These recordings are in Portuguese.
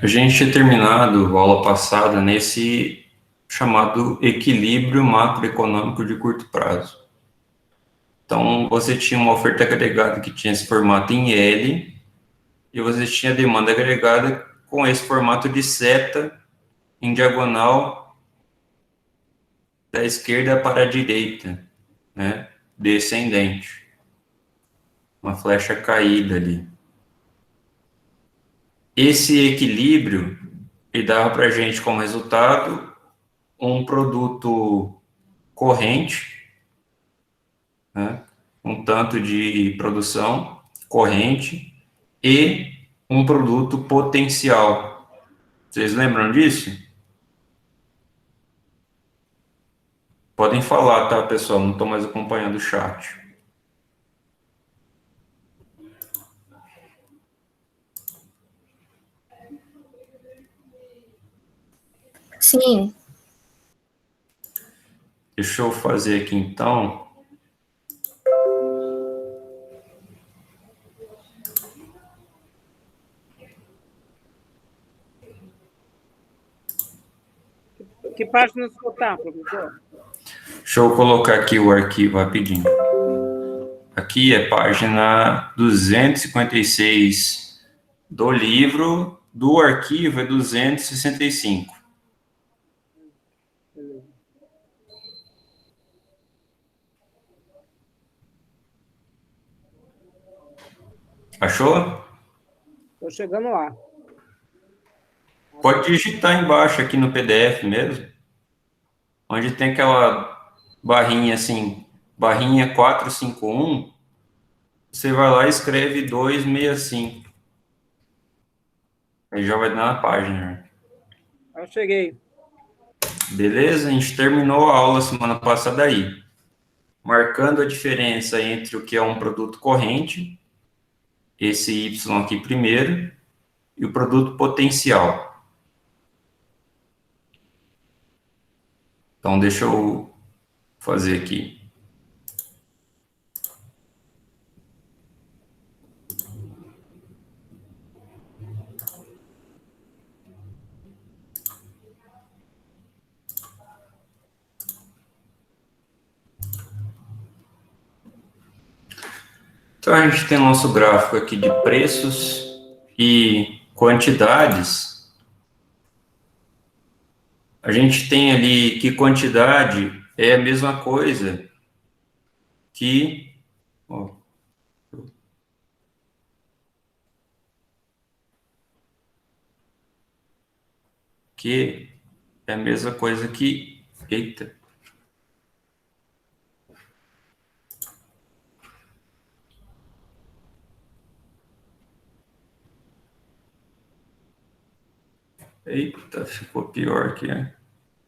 A gente tinha terminado a aula passada nesse chamado equilíbrio macroeconômico de curto prazo. Então, você tinha uma oferta agregada que tinha esse formato em L, e você tinha demanda agregada com esse formato de seta em diagonal da esquerda para a direita, né? Descendente. Uma flecha caída ali. Esse equilíbrio ele dava para a gente como resultado um produto corrente, né? Um tanto de produção corrente e um produto potencial. Vocês lembram disso? Podem falar, tá, pessoal? Não estou mais acompanhando o chat. Sim. Deixa eu fazer aqui então. Que página você está, professor? Deixa eu colocar aqui o arquivo rapidinho. Aqui é página 256 do livro, do arquivo é 265. Achou? Estou chegando lá. Pode digitar embaixo aqui no PDF mesmo, onde tem aquela barrinha assim, barrinha 451, você vai lá e escreve 265. Aí já vai dar na página. Né? Eu cheguei. Beleza? A gente terminou a aula semana passada aí, marcando a diferença entre o que é um produto corrente, esse Y aqui primeiro, e o produto potencial. Então, deixa eu fazer aqui. Então, a gente tem nosso gráfico aqui de preços e quantidades. A gente tem ali que quantidade é a mesma coisa que... Ó, que é a mesma coisa que... Eita. Eita, ficou pior aqui, né?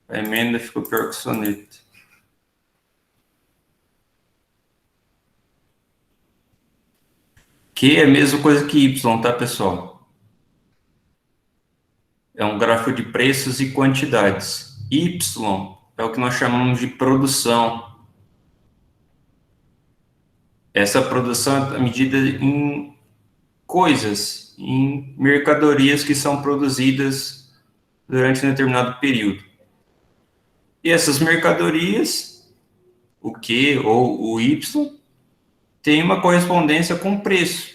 A emenda ficou pior que o soneto. Q é a mesma coisa que Y, tá, pessoal? É um gráfico de preços e quantidades. Y é o que nós chamamos de produção. Essa produção é medida em coisas, em mercadorias que são produzidas durante um determinado período. E essas mercadorias, o Q ou o Y, tem uma correspondência com o preço.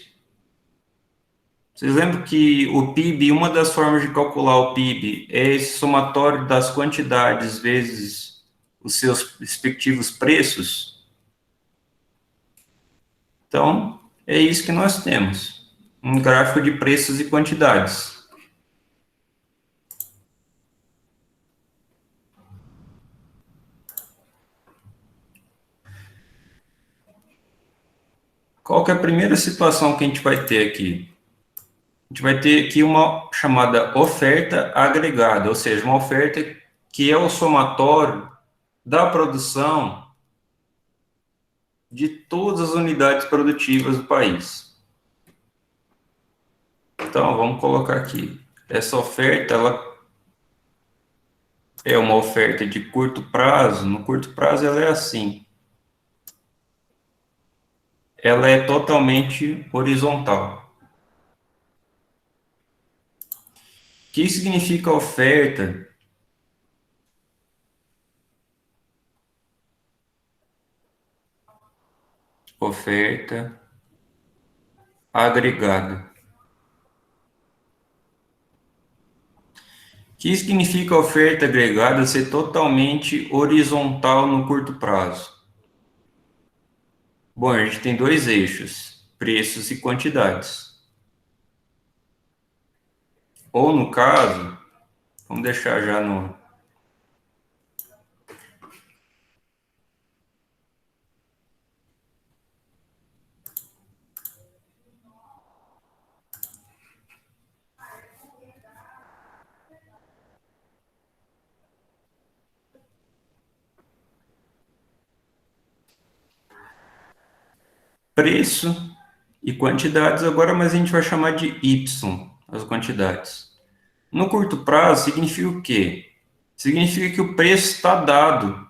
Vocês lembram que o PIB, uma das formas de calcular o PIB é esse somatório das quantidades vezes os seus respectivos preços? Então, é isso que nós temos. Um gráfico de preços e quantidades. Qual que é a primeira situação que a gente vai ter aqui? A gente vai ter aqui uma chamada oferta agregada, ou seja, uma oferta que é o somatório da produção de todas as unidades produtivas do país. Então, vamos colocar aqui. Essa oferta, ela é uma oferta de curto prazo. No curto prazo, ela é assim. Ela é totalmente horizontal. que significa oferta agregada. Que significa oferta agregada ser totalmente horizontal no curto prazo? Bom, a gente tem dois eixos, preços e quantidades. Ou no caso, vamos deixar já no... Preço e quantidades agora, mas a gente vai chamar de Y, as quantidades. No curto prazo, significa o quê? Significa que o preço está dado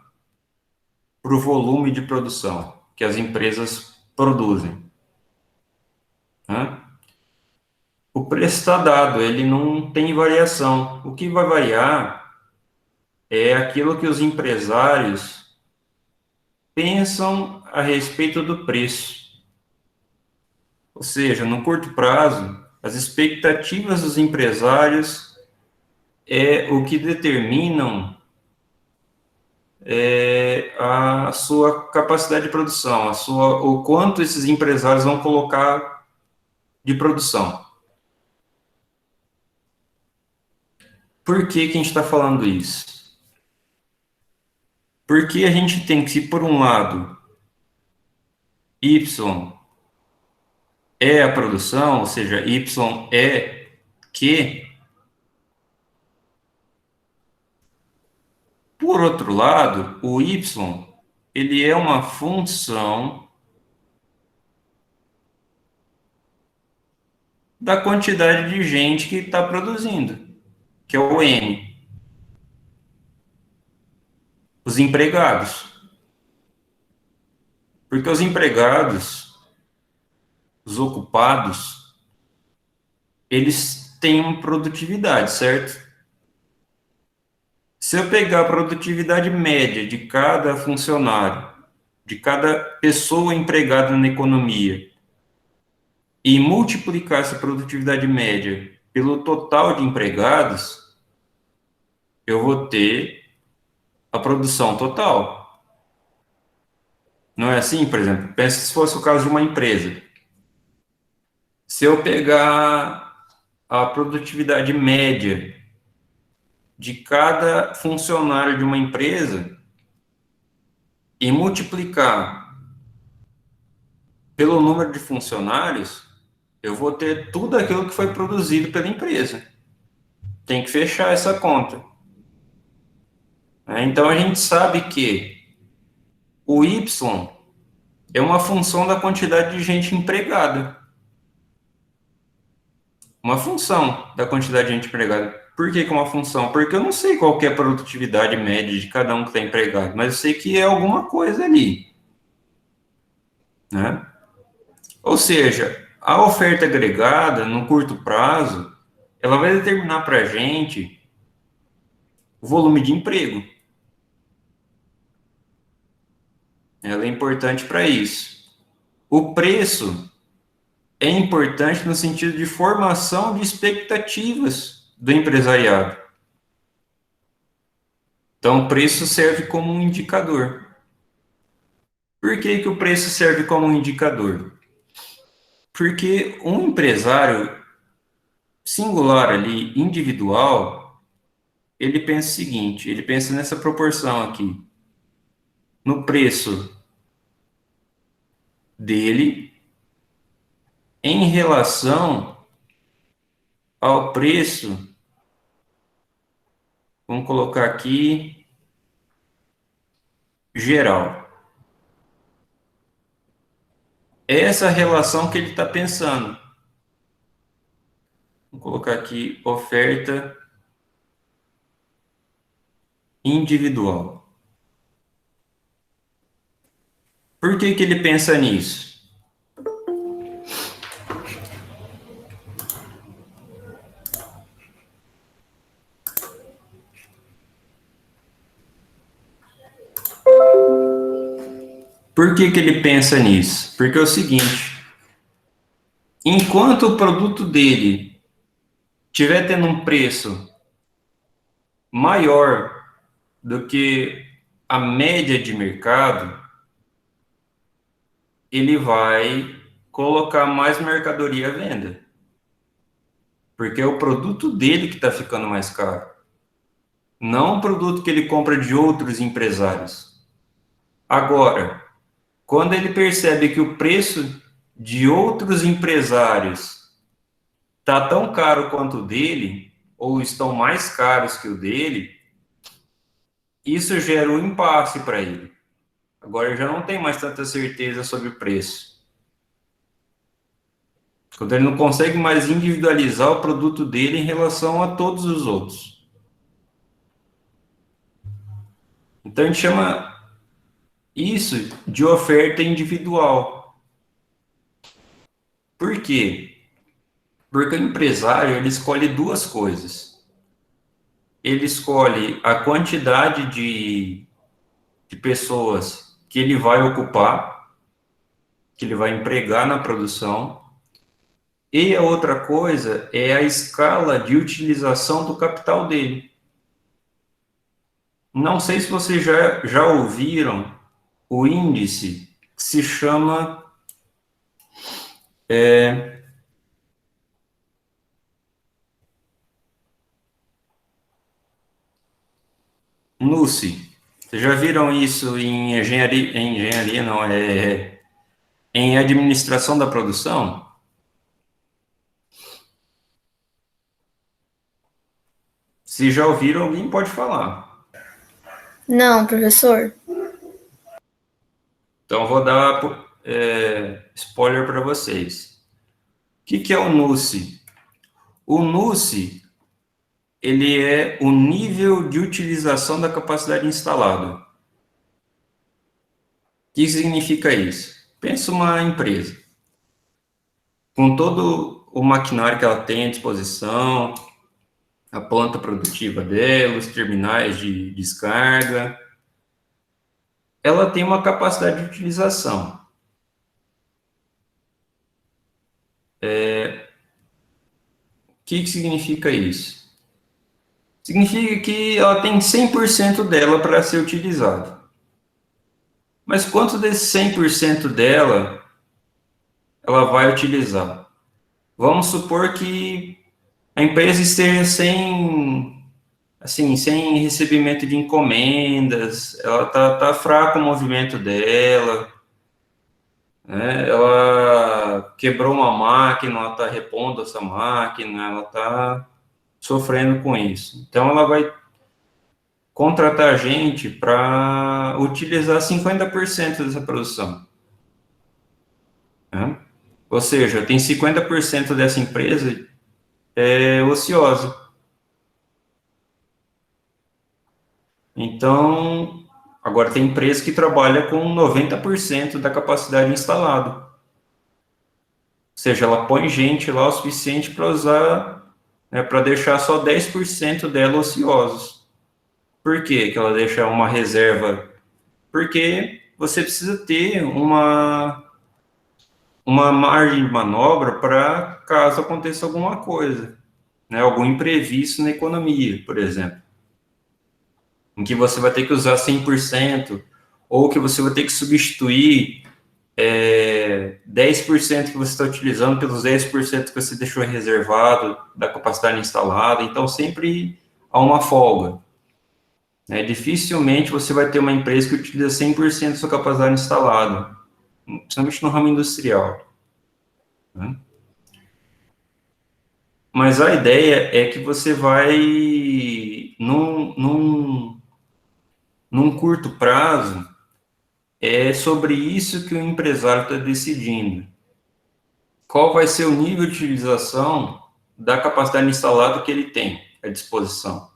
para o volume de produção que as empresas produzem. Né? O preço está dado, ele não tem variação. O que vai variar é aquilo que os empresários pensam a respeito do preço. Ou seja, no curto prazo, as expectativas dos empresários é o que determinam a sua capacidade de produção, o quanto esses empresários vão colocar de produção. Por que que a gente está falando isso? Porque a gente tem que, se por um lado, Y é a produção, ou seja, Y é Q, por outro lado, o Y, ele é uma função da quantidade de gente que está produzindo, que é o N. Os empregados. Porque os empregados, os ocupados, eles têm uma produtividade, certo? Se eu pegar a produtividade média de cada funcionário, de cada pessoa empregada na economia, e multiplicar essa produtividade média pelo total de empregados, eu vou ter a produção total. Não é assim, por exemplo? Pensa se fosse o caso de uma empresa. Se eu pegar a produtividade média de cada funcionário de uma empresa e multiplicar pelo número de funcionários, eu vou ter tudo aquilo que foi produzido pela empresa. Tem que fechar essa conta. Então, a gente sabe que o Y é uma função da quantidade de gente empregada. Uma função da quantidade de gente empregada. Por que que é uma função? Porque eu não sei qual que é a produtividade média de cada um que está empregado, mas eu sei que é alguma coisa ali. Né? Ou seja, a oferta agregada, no curto prazo, ela vai determinar para a gente o volume de emprego. Ela é importante para isso. O preço é importante no sentido de formação de expectativas do empresariado. Então, o preço serve como um indicador. Por que que o preço serve como um indicador? Porque um empresário singular ali, individual, ele pensa o seguinte, ele pensa nessa proporção aqui, no preço dele em relação ao preço, vamos colocar aqui, geral. É essa relação que ele está pensando. Vou colocar aqui oferta individual. Por que que ele pensa nisso? Por que ele pensa nisso? Porque é o seguinte, enquanto o produto dele estiver tendo um preço maior do que a média de mercado, ele vai colocar mais mercadoria à venda. Porque é o produto dele que está ficando mais caro. Não o produto que ele compra de outros empresários. Agora, quando ele percebe que o preço de outros empresários está tão caro quanto o dele, ou estão mais caros que o dele, isso gera um impasse para ele. Agora ele já não tem mais tanta certeza sobre o preço. Quando ele não consegue mais individualizar o produto dele em relação a todos os outros. Então a gente chama isso de oferta individual. Por quê? Porque o empresário ele escolhe duas coisas. Ele escolhe a quantidade de pessoas que ele vai ocupar, que ele vai empregar na produção, e a outra coisa é a escala de utilização do capital dele. Não sei se vocês já ouviram o índice que se chama NUSI. Vocês já viram isso em engenharia não, em administração da produção? Se já ouviram, alguém pode falar. Não, professor. Então, vou dar spoiler para vocês. O que é o NUSI? O NUSI, ele é o nível de utilização da capacidade instalada. O que significa isso? Pensa uma empresa, com todo o maquinário que ela tem à disposição, a planta produtiva dela, os terminais de descarga, ela tem uma capacidade de utilização. O que significa isso? Significa que ela tem 100% dela para ser utilizada. Mas quanto desse 100% dela ela vai utilizar? Vamos supor que a empresa esteja sem recebimento de encomendas, ela tá fraco o movimento dela, né? Ela quebrou uma máquina, ela está repondo essa máquina, ela está sofrendo com isso. Então, ela vai contratar gente para utilizar 50% dessa produção, né? Ou seja, tem 50% dessa empresa ociosa. Então, agora tem empresa que trabalha com 90% da capacidade instalada. Ou seja, ela põe gente lá o suficiente para usar, né, para deixar só 10% dela ociosos. Por quê que ela deixa uma reserva? Porque você precisa ter uma margem de manobra para caso aconteça alguma coisa, né, algum imprevisto na economia, por exemplo, em que você vai ter que usar 100%, ou que você vai ter que substituir 10% que você está utilizando pelos 10% que você deixou reservado da capacidade instalada. Então, sempre há uma folga, né? Dificilmente você vai ter uma empresa que utiliza 100% da sua capacidade instalada, principalmente no ramo industrial, né? Mas a ideia é que você vai, num curto prazo, é sobre isso que o empresário está decidindo. Qual vai ser o nível de utilização da capacidade instalada que ele tem à disposição?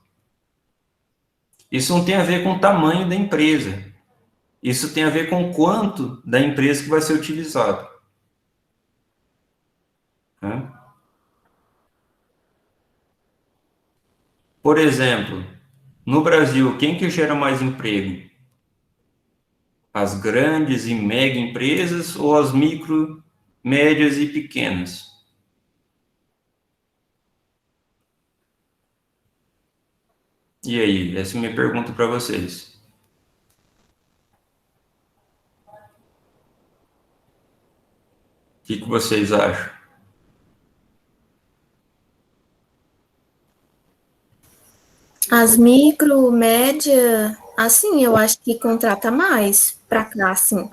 Isso não tem a ver com o tamanho da empresa. Isso tem a ver com o quanto da empresa que vai ser utilizado, né? Por exemplo, no Brasil, quem que gera mais emprego? As grandes e mega empresas ou as micro, médias e pequenas? E aí, essa é a minha pergunta para vocês. O que vocês acham? As micro, média, assim, eu acho que contrata mais pra cá, assim.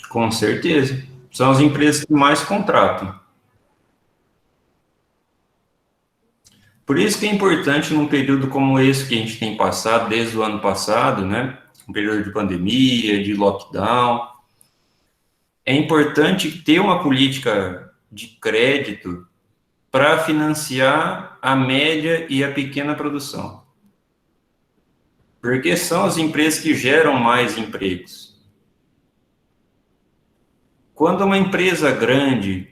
Com certeza. São as empresas que mais contratam. Por isso que é importante num período como esse que a gente tem passado, desde o ano passado, né? Um período de pandemia, de lockdown. É importante ter uma política de crédito para financiar a média e a pequena produção. Porque são as empresas que geram mais empregos. Quando uma empresa grande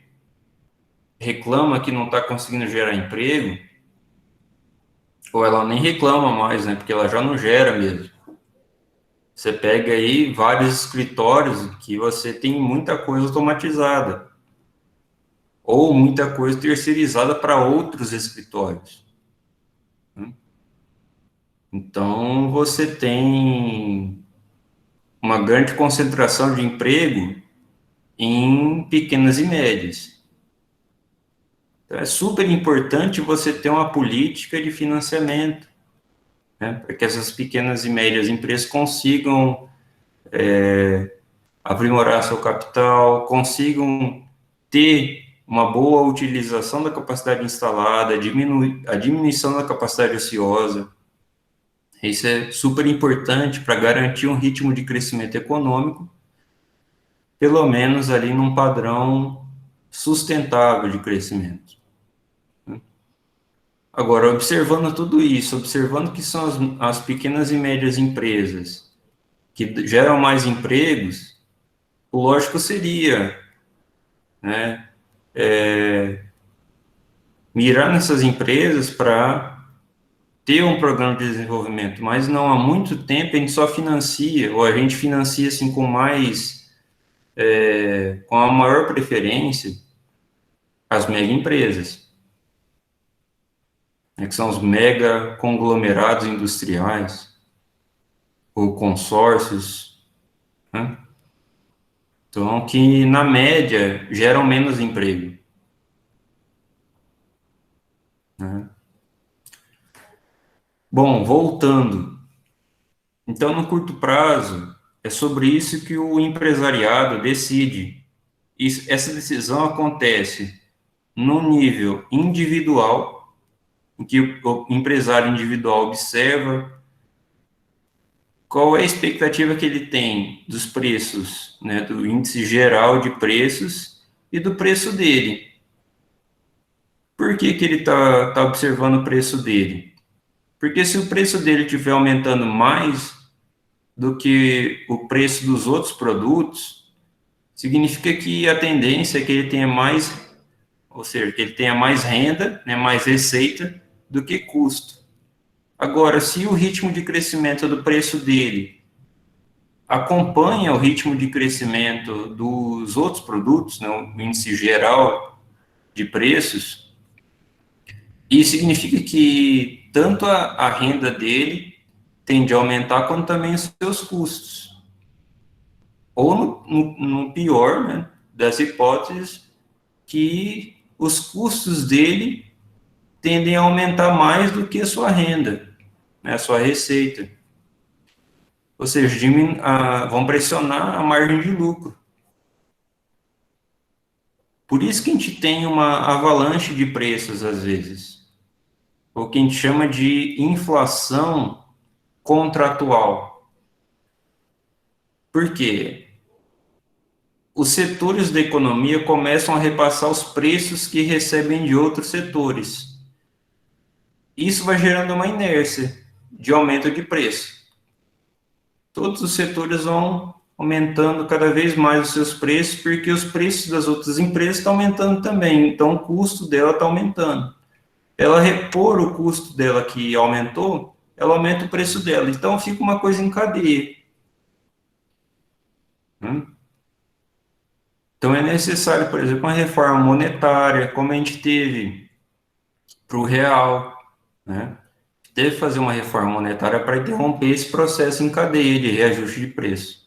reclama que não está conseguindo gerar emprego, ou ela nem reclama mais, né? Porque ela já não gera mesmo. Você pega aí vários escritórios que você tem muita coisa automatizada, ou muita coisa terceirizada para outros escritórios. Então, você tem uma grande concentração de emprego em pequenas e médias. Então, é super importante você ter uma política de financiamento, né, para que essas pequenas e médias empresas consigam aprimorar seu capital, consigam ter uma boa utilização da capacidade instalada, a diminuição da capacidade ociosa. Isso é super importante para garantir um ritmo de crescimento econômico, pelo menos ali num padrão sustentável de crescimento. Agora, observando tudo isso, observando que são as pequenas e médias empresas que geram mais empregos, o lógico seria, né, mirar nessas empresas para ter um programa de desenvolvimento, mas não há muito tempo a gente só financia, ou a gente financia assim com com a maior preferência, as mega empresas, né, que são os mega conglomerados industriais, ou consórcios, né? Então, que na média geram menos emprego, né? Bom, voltando. Então, no curto prazo, é sobre isso que o empresariado decide. Essa decisão acontece no nível individual, em que o empresário individual observa qual é a expectativa que ele tem dos preços, né, do índice geral de preços e do preço dele. Por que que ele está observando o preço dele? Porque se o preço dele estiver aumentando mais do que o preço dos outros produtos, significa que a tendência é que ele tenha mais, ou seja, que ele tenha mais renda, né, mais receita do que custo. Agora, se o ritmo de crescimento do preço dele acompanha o ritmo de crescimento dos outros produtos, né, o índice geral de preços, isso significa que tanto a renda dele tende a aumentar, quanto também os seus custos. Ou no pior, né, das hipóteses, que os custos dele tendem a aumentar mais do que a sua renda, né, a sua receita. Ou seja, vão pressionar a margem de lucro. Por isso que a gente tem uma avalanche de preços, às vezes, o que a gente chama de inflação contratual. Por quê? Os setores da economia começam a repassar os preços que recebem de outros setores. Isso vai gerando uma inércia de aumento de preço. Todos os setores vão aumentando cada vez mais os seus preços, porque os preços das outras empresas estão aumentando também, então o custo dela está aumentando. Ela repor o custo dela que aumentou, ela aumenta o preço dela. Então fica uma coisa em cadeia. Então, é necessário, por exemplo, uma reforma monetária, como a gente teve para o real, né? Teve que fazer uma reforma monetária para interromper esse processo em cadeia de reajuste de preço.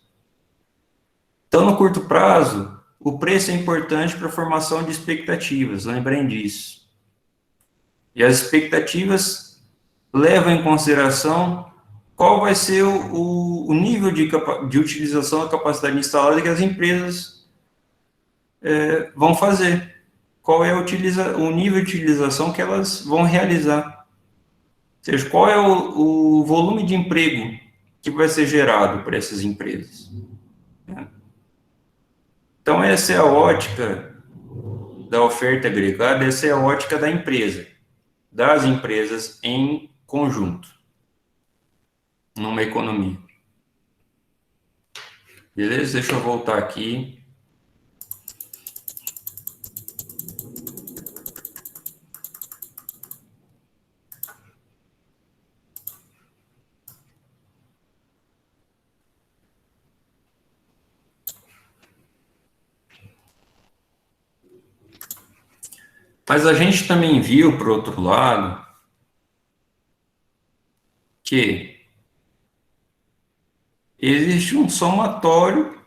Então, no curto prazo, o preço é importante para a formação de expectativas, lembrem disso. E as expectativas levam em consideração qual vai ser o nível de utilização da capacidade instalada que as empresas vão fazer. Qual é o nível de utilização que elas vão realizar. Ou seja, qual é o volume de emprego que vai ser gerado por essas empresas. Então, essa é a ótica da oferta agregada, essa é a ótica da empresa, das empresas em conjunto, numa economia. Beleza? Deixa eu voltar aqui. Mas a gente também viu, por outro lado, que existe um somatório,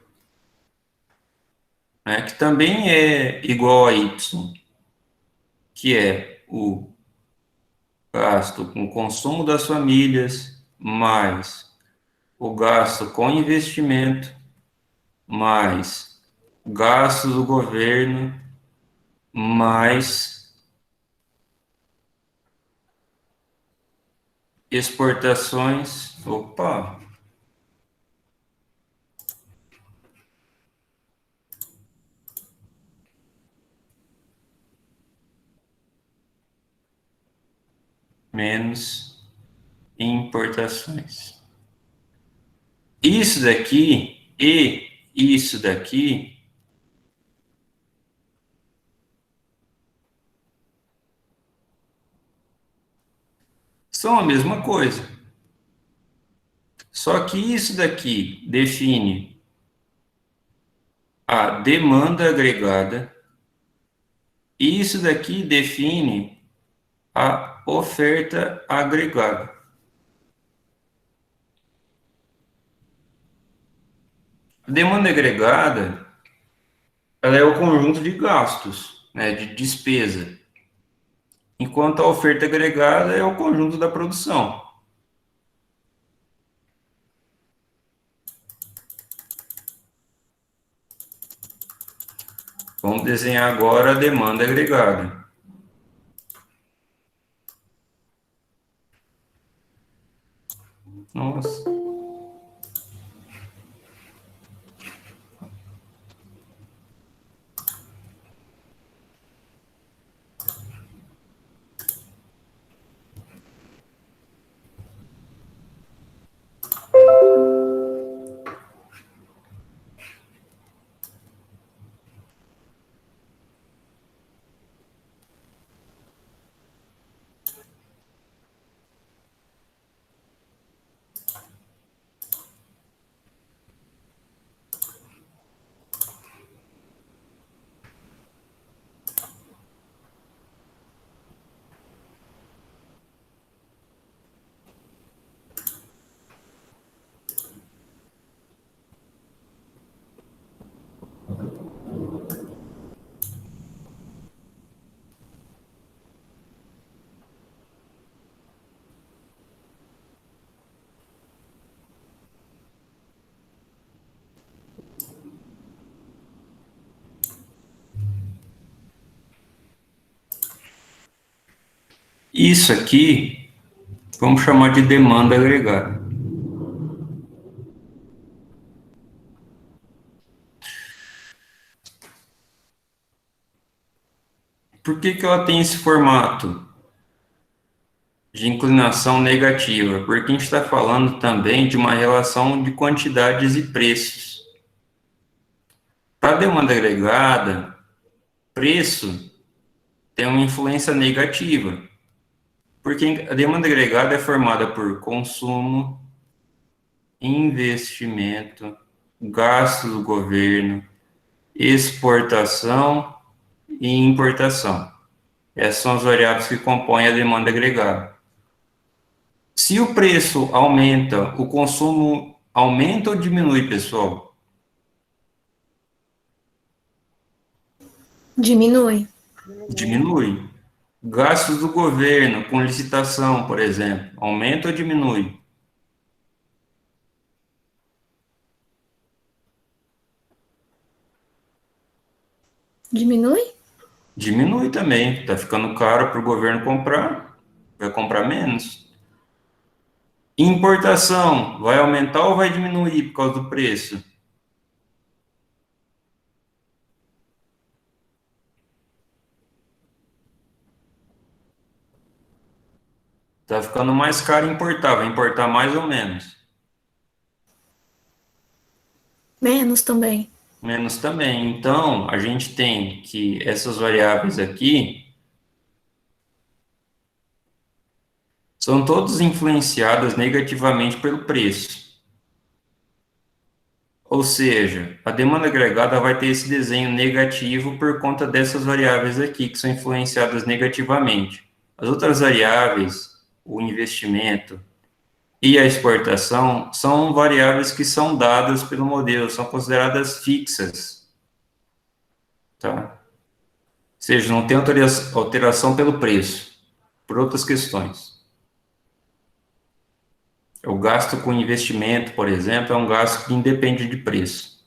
né, que também é igual a Y, que é o gasto com o consumo das famílias, mais o gasto com investimento, mais o gasto do governo, mais exportações. Opa! Menos importações. Isso daqui e isso daqui são a mesma coisa. Só que isso daqui define a demanda agregada e isso daqui define a oferta agregada. A demanda agregada, ela é o conjunto de gastos, né, de despesa, enquanto a oferta agregada é o conjunto da produção. Vamos desenhar agora a demanda agregada. Nossa. Isso aqui, vamos chamar de demanda agregada. Por que que ela tem esse formato de inclinação negativa? Porque a gente está falando também de uma relação de quantidades e preços. Para a demanda agregada, preço tem uma influência negativa, porque a demanda agregada é formada por consumo, investimento, gasto do governo, exportação e importação. Essas são as variáveis que compõem a demanda agregada. Se o preço aumenta, o consumo aumenta ou diminui, pessoal? Diminui. Diminui. Gastos do governo com licitação, por exemplo, aumenta ou diminui? Diminui? Diminui também. Está ficando caro para o governo comprar, vai comprar menos. Importação, vai aumentar ou vai diminuir por causa do preço? Está ficando mais caro importar, vai importar mais ou menos? Menos também. Menos também. Então, a gente tem que essas variáveis aqui são todas influenciadas negativamente pelo preço. Ou seja, a demanda agregada vai ter esse desenho negativo por conta dessas variáveis aqui, que são influenciadas negativamente. As outras variáveis, o investimento e a exportação, são variáveis que são dadas pelo modelo, são consideradas fixas. Tá? Ou seja, não tem alteração pelo preço, por outras questões. O gasto com investimento, por exemplo, é um gasto que independe de preço.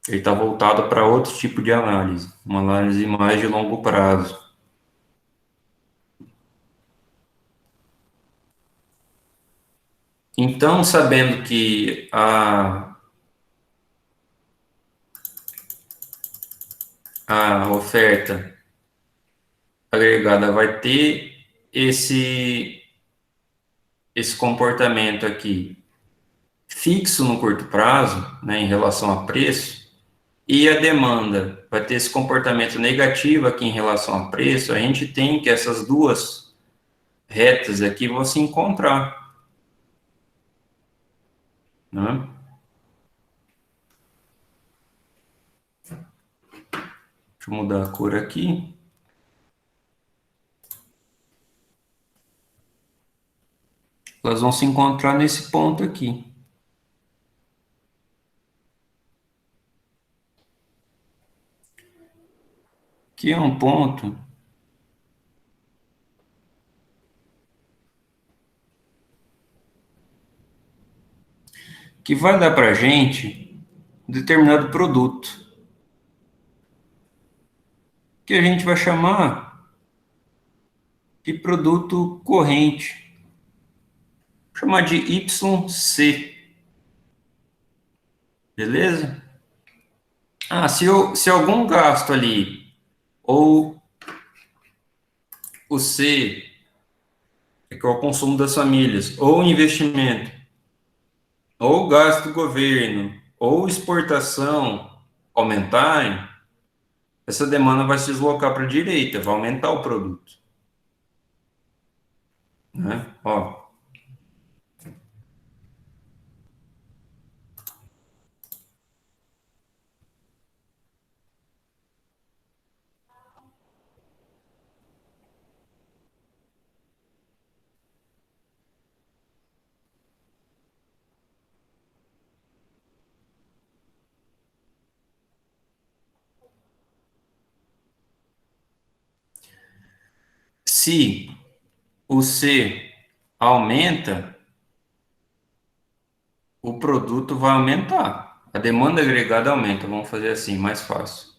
Ele está voltado para outro tipo de análise, uma análise mais de longo prazo. Então, sabendo que a oferta agregada vai ter esse comportamento aqui fixo no curto prazo, né, em relação a preço, e a demanda vai ter esse comportamento negativo aqui em relação a preço, a gente tem que essas duas retas aqui vão se encontrar. Né? Deixa eu mudar a cor aqui. Elas vão se encontrar nesse ponto aqui. Que é um ponto que vai dar para a gente um determinado produto, que a gente vai chamar de produto corrente. Vou chamar de YC. Beleza? Se algum gasto ali, ou o C, que é o consumo das famílias, ou investimento, ou gasto do governo, ou exportação aumentarem, essa demanda vai se deslocar para a direita, vai aumentar o produto. Né? Ó. Se o C aumenta, o produto vai aumentar. A demanda agregada aumenta. Vamos fazer assim, mais fácil.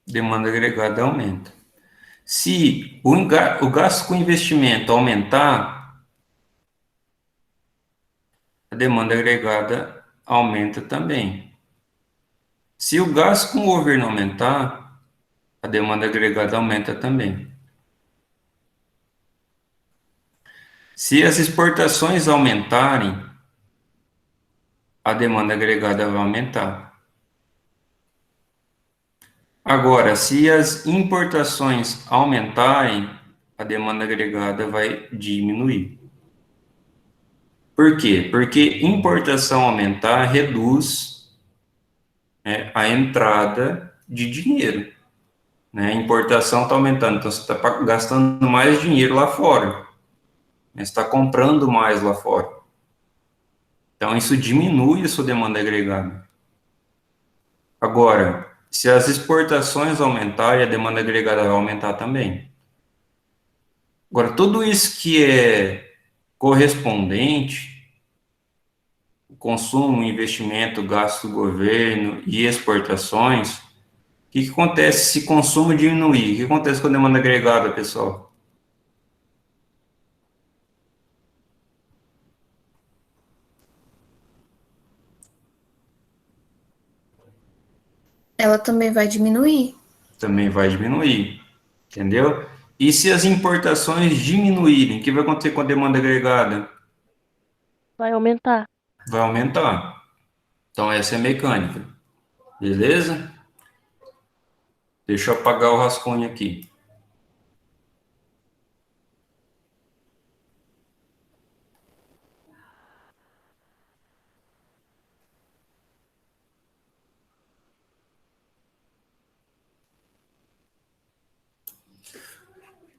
Demanda agregada aumenta. Se o gasto com investimento aumentar, a demanda agregada aumenta também. Se o gasto com o governo aumentar, a demanda agregada aumenta também. Se as exportações aumentarem, a demanda agregada vai aumentar. Agora, se as importações aumentarem, a demanda agregada vai diminuir. Por quê? Porque importação aumentar reduz, né, a entrada de dinheiro. Né? A importação está aumentando, então você está gastando mais dinheiro lá fora. Né? Você está comprando mais lá fora. Então, isso diminui a sua demanda agregada. Agora, se as exportações aumentarem, a demanda agregada vai aumentar também. Agora, tudo isso que é correspondente, o consumo, investimento, gasto do governo e exportações, o que acontece se consumo diminuir? O que acontece com a demanda agregada, pessoal? Ela também vai diminuir. Também vai diminuir, entendeu? E se as importações diminuírem, o que vai acontecer com a demanda agregada? Vai aumentar. Vai aumentar. Então, essa é a mecânica. Beleza? Deixa eu apagar o rascunho aqui.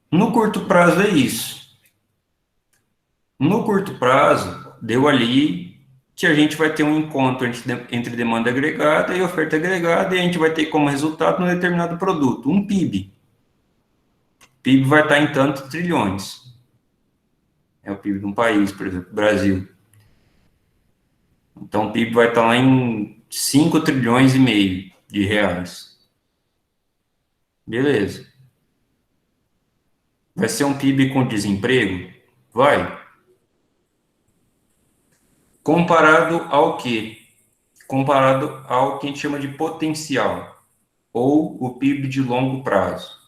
No curto prazo é isso. No curto prazo, deu ali que a gente vai ter um encontro entre demanda agregada e oferta agregada e a gente vai ter como resultado um determinado produto, um PIB. O PIB vai estar em tantos trilhões. É o PIB de um país, por exemplo, Brasil. Então, o PIB vai estar lá em 5 trilhões e meio de reais. Beleza. Vai ser um PIB com desemprego? Vai. Comparado ao quê? Comparado ao que a gente chama de potencial, ou o PIB de longo prazo.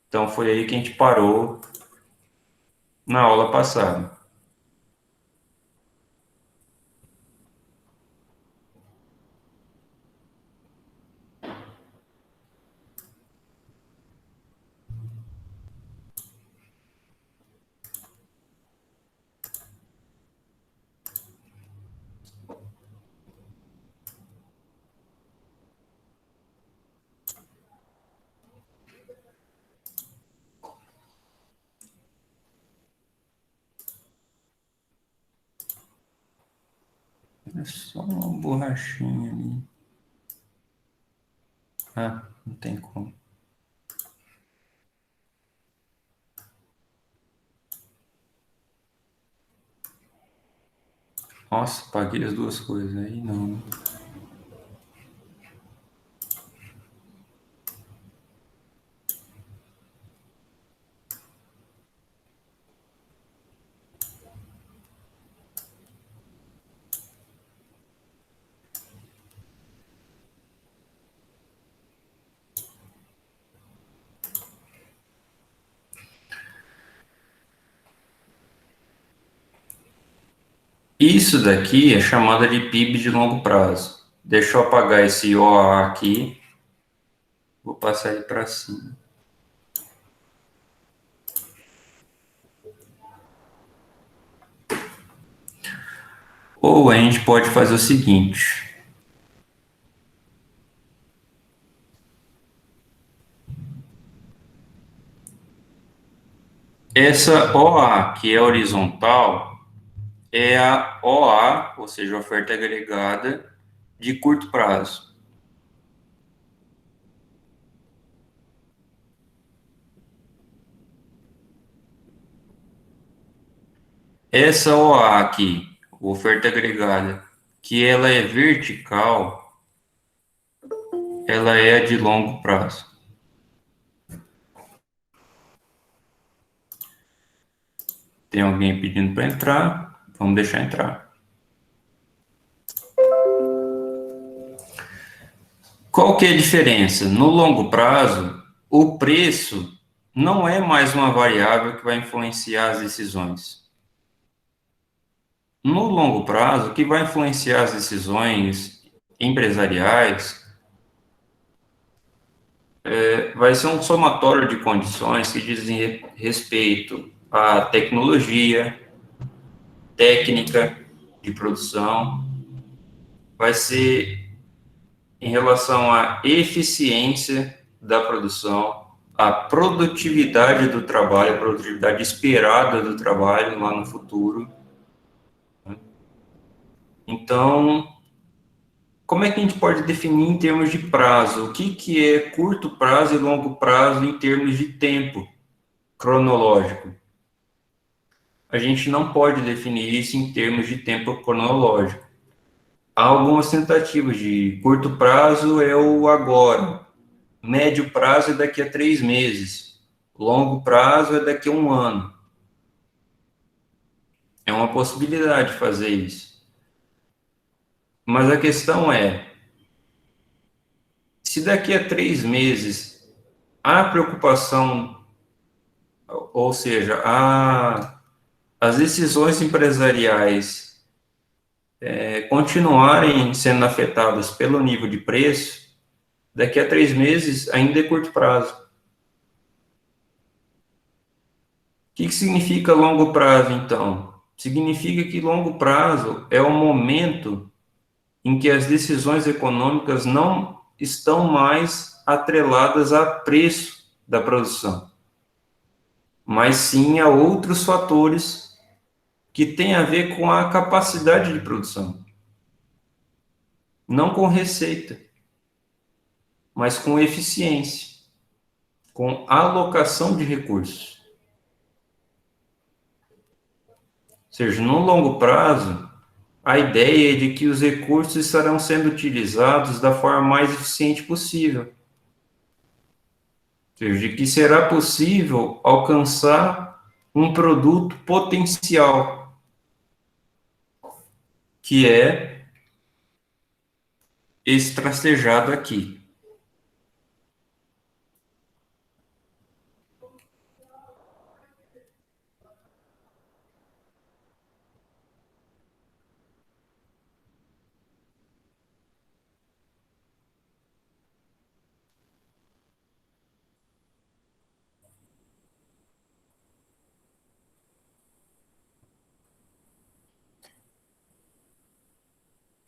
Então, foi aí que a gente parou na aula passada. É só uma borrachinha ali. Ah, não tem como. Nossa, paguei as duas coisas aí, não. Isso daqui é chamada de PIB de longo prazo. Deixa eu apagar esse OA aqui. Vou passar ele para cima. Ou a gente pode fazer o seguinte. Essa OA, que é horizontal, é a OA, ou seja, oferta agregada, de curto prazo. Essa OA aqui, oferta agregada, que ela é vertical, ela é de longo prazo. Tem alguém pedindo para entrar? Vamos deixar entrar. Qual que é a diferença? No longo prazo, o preço não é mais uma variável que vai influenciar as decisões. No longo prazo, o que vai influenciar as decisões empresariais vai ser um somatório de condições que dizem respeito à tecnologia, técnica de produção, vai ser em relação à eficiência da produção, à produtividade do trabalho, a produtividade esperada do trabalho lá no futuro. Então, como é que a gente pode definir em termos de prazo? O que é curto prazo e longo prazo em termos de tempo cronológico? A gente não pode definir isso em termos de tempo cronológico. Há algumas tentativas de curto prazo é o agora, médio prazo é daqui a 3 meses, longo prazo é daqui a 1 ano. É uma possibilidade fazer isso. Mas a questão é, se daqui a 3 meses há preocupação, ou seja, as decisões empresariais continuarem sendo afetadas pelo nível de preço, daqui a 3 meses ainda é curto prazo. O que significa longo prazo, então? Significa que longo prazo é o momento em que as decisões econômicas não estão mais atreladas a preço da produção, mas sim a outros fatores que têm a ver com a capacidade de produção. Não com receita, mas com eficiência, com alocação de recursos. Ou seja, no longo prazo, a ideia é de que os recursos estarão sendo utilizados da forma mais eficiente possível. Ou seja, de que será possível alcançar um produto potencial, que é esse tracejado aqui.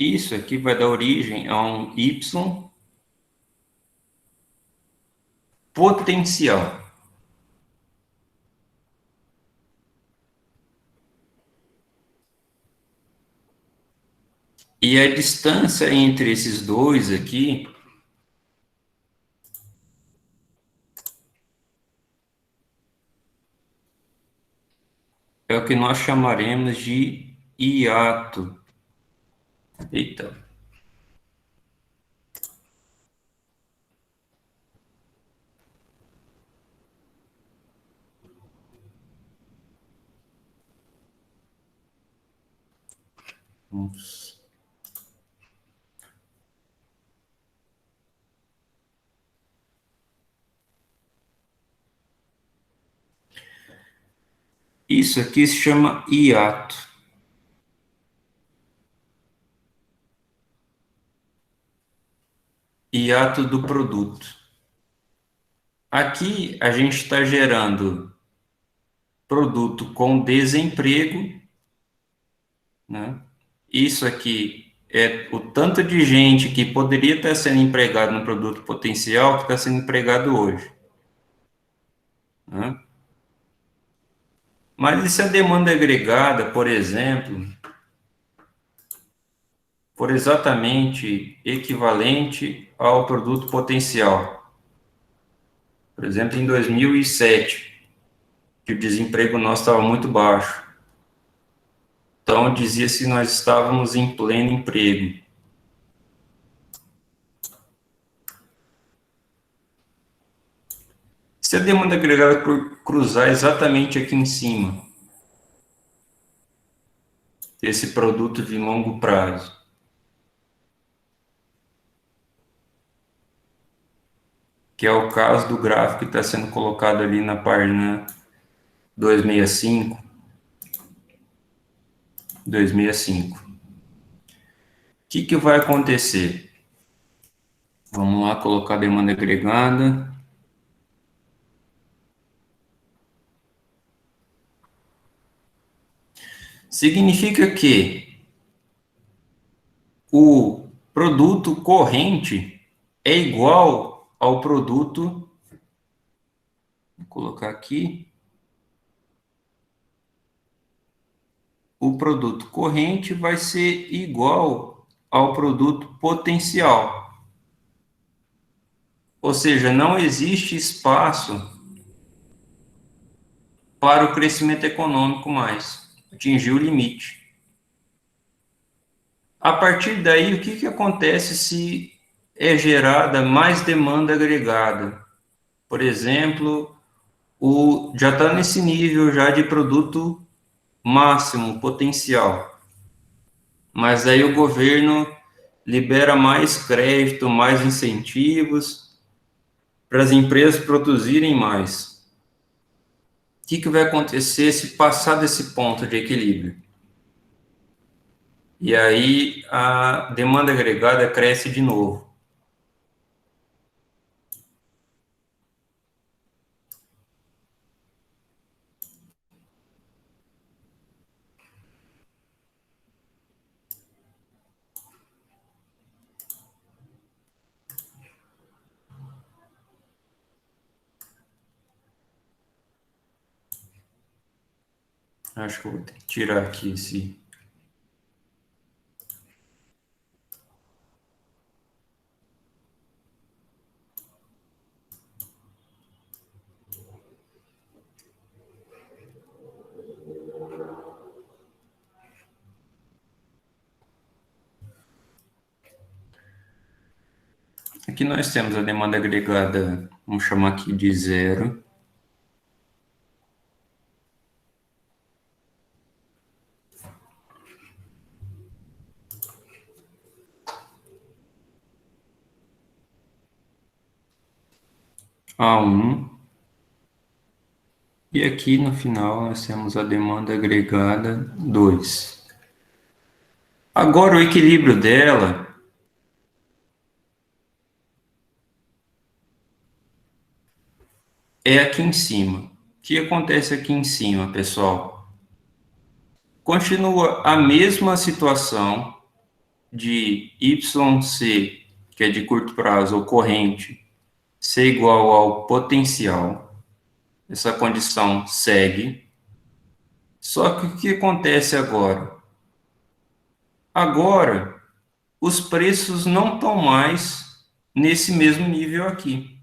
Isso aqui vai dar origem a um Y potencial. E a distância entre esses dois aqui é o que nós chamaremos de hiato. Eita. Vamos. Isso aqui se chama hiato. Hiato do produto. Aqui a gente está gerando produto com desemprego, né? Isso aqui é o tanto de gente que poderia estar sendo empregado no produto potencial que está sendo empregado hoje, né? Mas e se a demanda agregada, por exemplo, for exatamente equivalente ao produto potencial? Por exemplo, em 2007, que o desemprego nosso estava muito baixo. Então, dizia-se que nós estávamos em pleno emprego. Se a demanda agregada cruzar exatamente aqui em cima, esse produto de longo prazo, que é o caso do gráfico que está sendo colocado ali na página 265, 265. O que vai acontecer? Vamos lá colocar a demanda agregada. Significa que o produto corrente é igual ao produto, vou colocar aqui, o produto corrente vai ser igual ao produto potencial. Ou seja, não existe espaço para o crescimento econômico mais. Atingiu o limite. A partir daí, o que acontece se é gerada mais demanda agregada? Por exemplo, já está nesse nível já de produto máximo, potencial. Mas aí o governo libera mais crédito, mais incentivos para as empresas produzirem mais. O que vai acontecer se passar desse ponto de equilíbrio? E aí a demanda agregada cresce de novo. Acho que eu vou ter que tirar aqui esse. Aqui nós temos a demanda agregada, vamos chamar aqui de 0. A1. E aqui no final nós temos a demanda agregada 2. Agora o equilíbrio dela é aqui em cima. O que acontece aqui em cima, pessoal? Continua a mesma situação de YC, que é de curto prazo, ou corrente, ser igual ao potencial. Essa condição segue. Só que o que acontece agora? Agora, os preços não estão mais nesse mesmo nível aqui.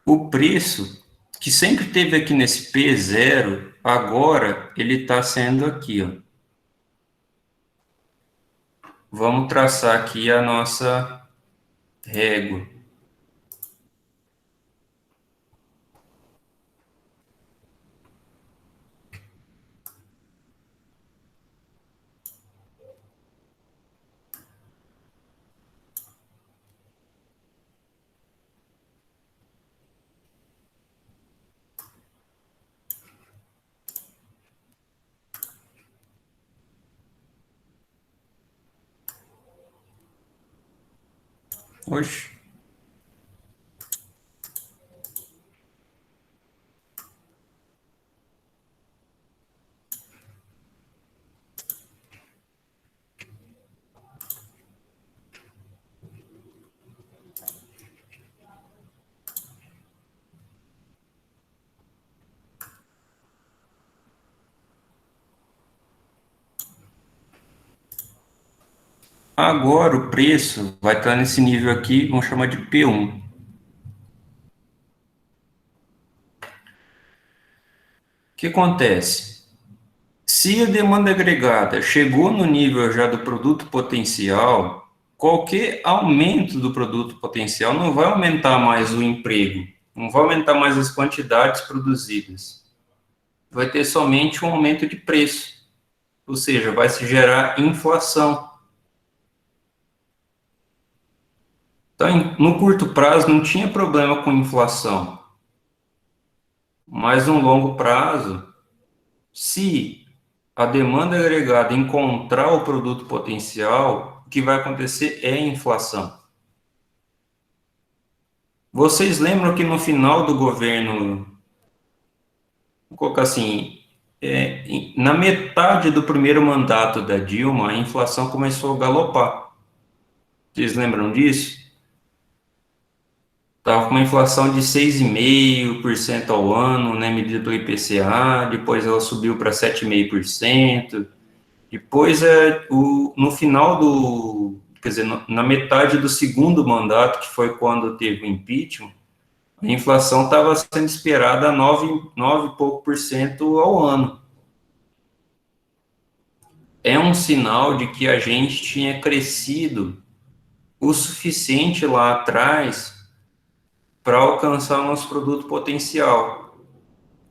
O preço, que sempre teve aqui nesse P0, agora ele está sendo aqui, ó. Vamos traçar aqui a nossa régua. Oxe. Agora o preço vai estar nesse nível aqui, vamos chamar de P1. O que acontece? Se a demanda agregada chegou no nível já do produto potencial, qualquer aumento do produto potencial não vai aumentar mais o emprego, não vai aumentar mais as quantidades produzidas. Vai ter somente um aumento de preço, ou seja, vai se gerar inflação. Então, no curto prazo não tinha problema com inflação, mas no longo prazo, se a demanda agregada encontrar o produto potencial, o que vai acontecer é inflação. Vocês lembram que no final do governo, vou colocar assim, na metade do primeiro mandato da Dilma, a inflação começou a galopar. Vocês lembram disso? Estava com uma inflação de 6,5% ao ano, né, medida pelo IPCA, depois ela subiu para 7,5%. Depois, no final quer dizer, na metade do segundo mandato, que foi quando teve o impeachment, a inflação estava sendo esperada a 9 e pouco por cento ao ano. É um sinal de que a gente tinha crescido o suficiente lá atrás para alcançar o nosso produto potencial.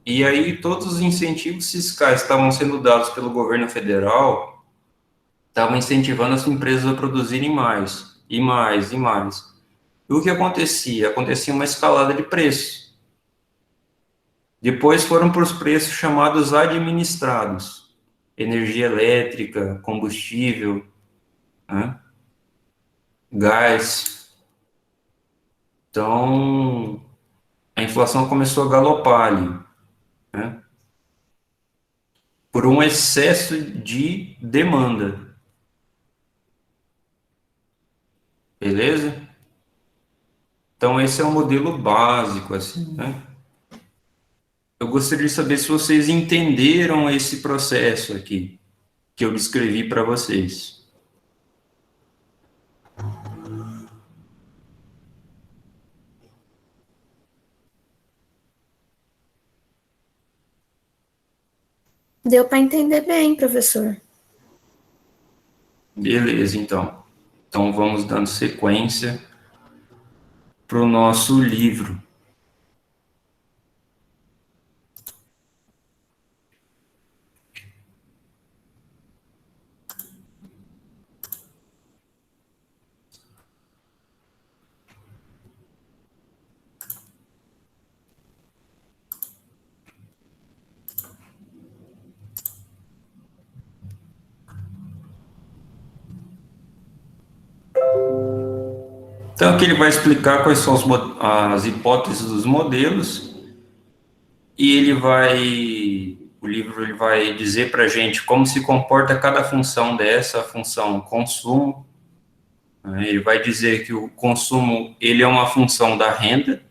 E aí todos os incentivos fiscais que estavam sendo dados pelo governo federal estavam incentivando as empresas a produzirem mais, e mais, e mais. E o que acontecia? Acontecia uma escalada de preços. Depois foram para os preços chamados administrados. Energia elétrica, combustível, né? Gás. Então, a inflação começou a galopar ali, né? Por um excesso de demanda. Beleza? Então, esse é o modelo básico, assim, né? Eu gostaria de saber se vocês entenderam esse processo aqui, que eu descrevi para vocês. Deu para entender bem, professor. Beleza, então. Então, vamos dando sequência para o nosso livro. Então, aqui ele vai explicar quais são as hipóteses dos modelos e o livro ele vai dizer para a gente como se comporta cada função dessa, a função consumo. Né? Ele vai dizer que o consumo ele é uma função da renda,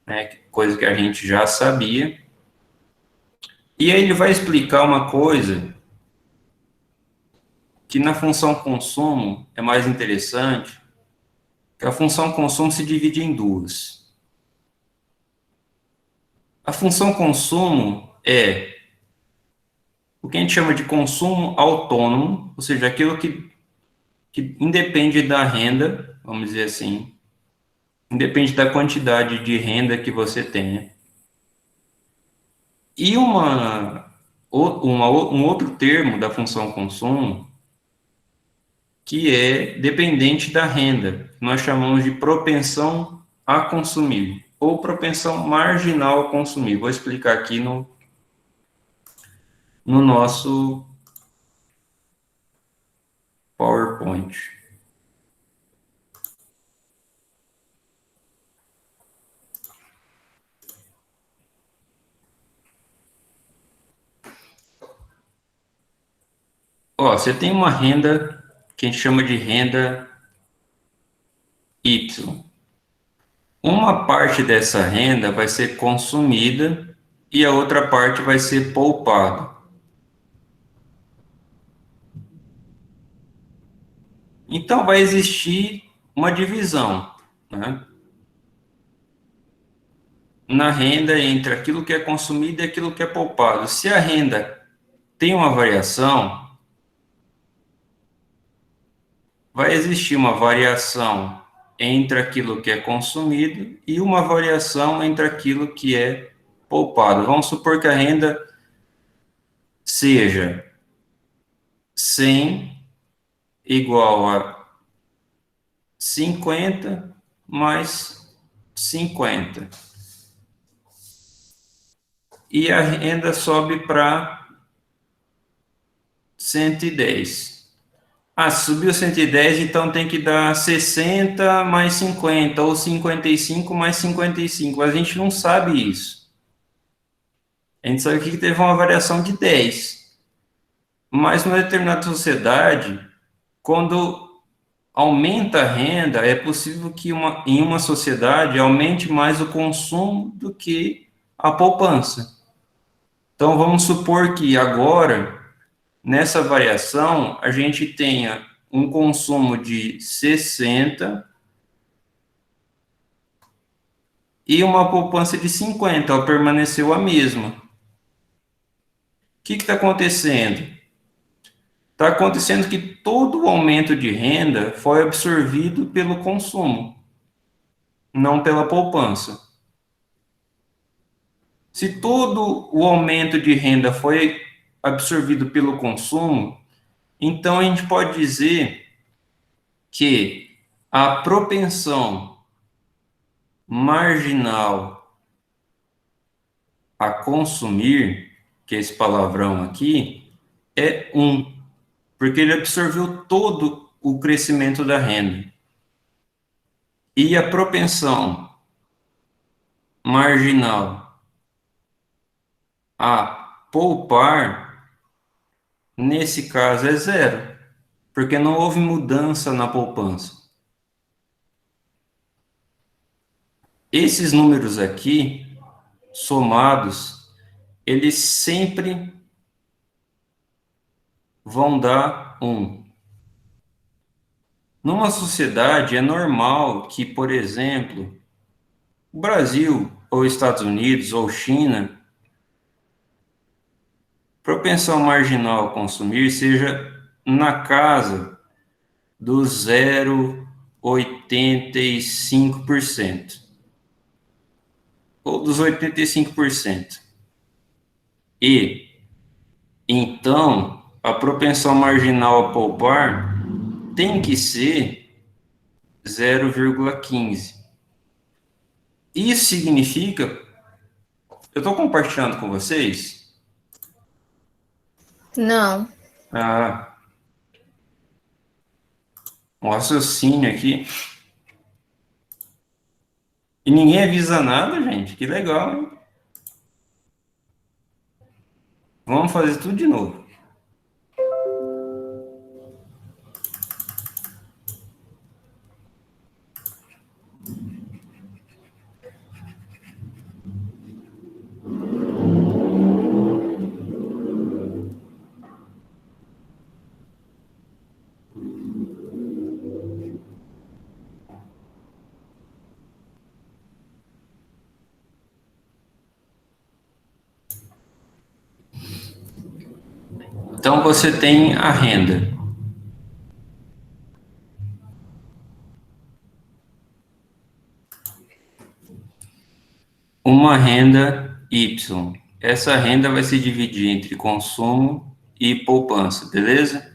né? Coisa que a gente já sabia. E aí ele vai explicar uma coisa que na função consumo é mais interessante, que a função consumo se divide em duas. A função consumo é o que a gente chama de consumo autônomo, ou seja, aquilo que independe da renda, vamos dizer assim, independe da quantidade de renda que você tenha. E um outro termo da função consumo, que é dependente da renda, nós chamamos de propensão a consumir, ou propensão marginal a consumir. Vou explicar aqui no nosso PowerPoint. Ó, você tem uma renda que a gente chama de renda Y. Uma parte dessa renda vai ser consumida e a outra parte vai ser poupada. Então, vai existir uma divisão, né, na renda entre aquilo que é consumido e aquilo que é poupado. Se a renda tem uma variação, vai existir uma variação entre aquilo que é consumido e uma variação entre aquilo que é poupado. Vamos supor que a renda seja 100 igual a 50 mais 50. E a renda sobe para 110. Ah, subiu 110, então tem que dar 60 mais 50, ou 55 mais 55. Mas a gente não sabe isso. A gente sabe que teve uma variação de 10. Mas numa determinada sociedade, quando aumenta a renda, é possível que em uma sociedade aumente mais o consumo do que a poupança. Então, vamos supor que agora, nessa variação, a gente tenha um consumo de 60 e uma poupança de 50, ela permaneceu a mesma. O que está acontecendo? Está acontecendo que todo o aumento de renda foi absorvido pelo consumo, não pela poupança. Se todo o aumento de renda foi absorvido pelo consumo, então a gente pode dizer que a propensão marginal a consumir, que é esse palavrão aqui, é 1, porque ele absorveu todo o crescimento da renda. E a propensão marginal a poupar, nesse caso, é 0, porque não houve mudança na poupança. Esses números aqui, somados, eles sempre vão dar 1. Numa sociedade, é normal que, por exemplo, o Brasil, ou Estados Unidos, ou China, propensão marginal a consumir seja na casa do 0,85%, ou dos 85%. E, então, a propensão marginal a poupar tem que ser 0,15. Isso significa... Eu estou compartilhando com vocês? Não. Um raciocínio aqui. E ninguém avisa nada, gente. Que legal, hein? Vamos fazer tudo de novo. Então, você tem a renda. Uma renda Y. Essa renda vai se dividir entre consumo e poupança, beleza?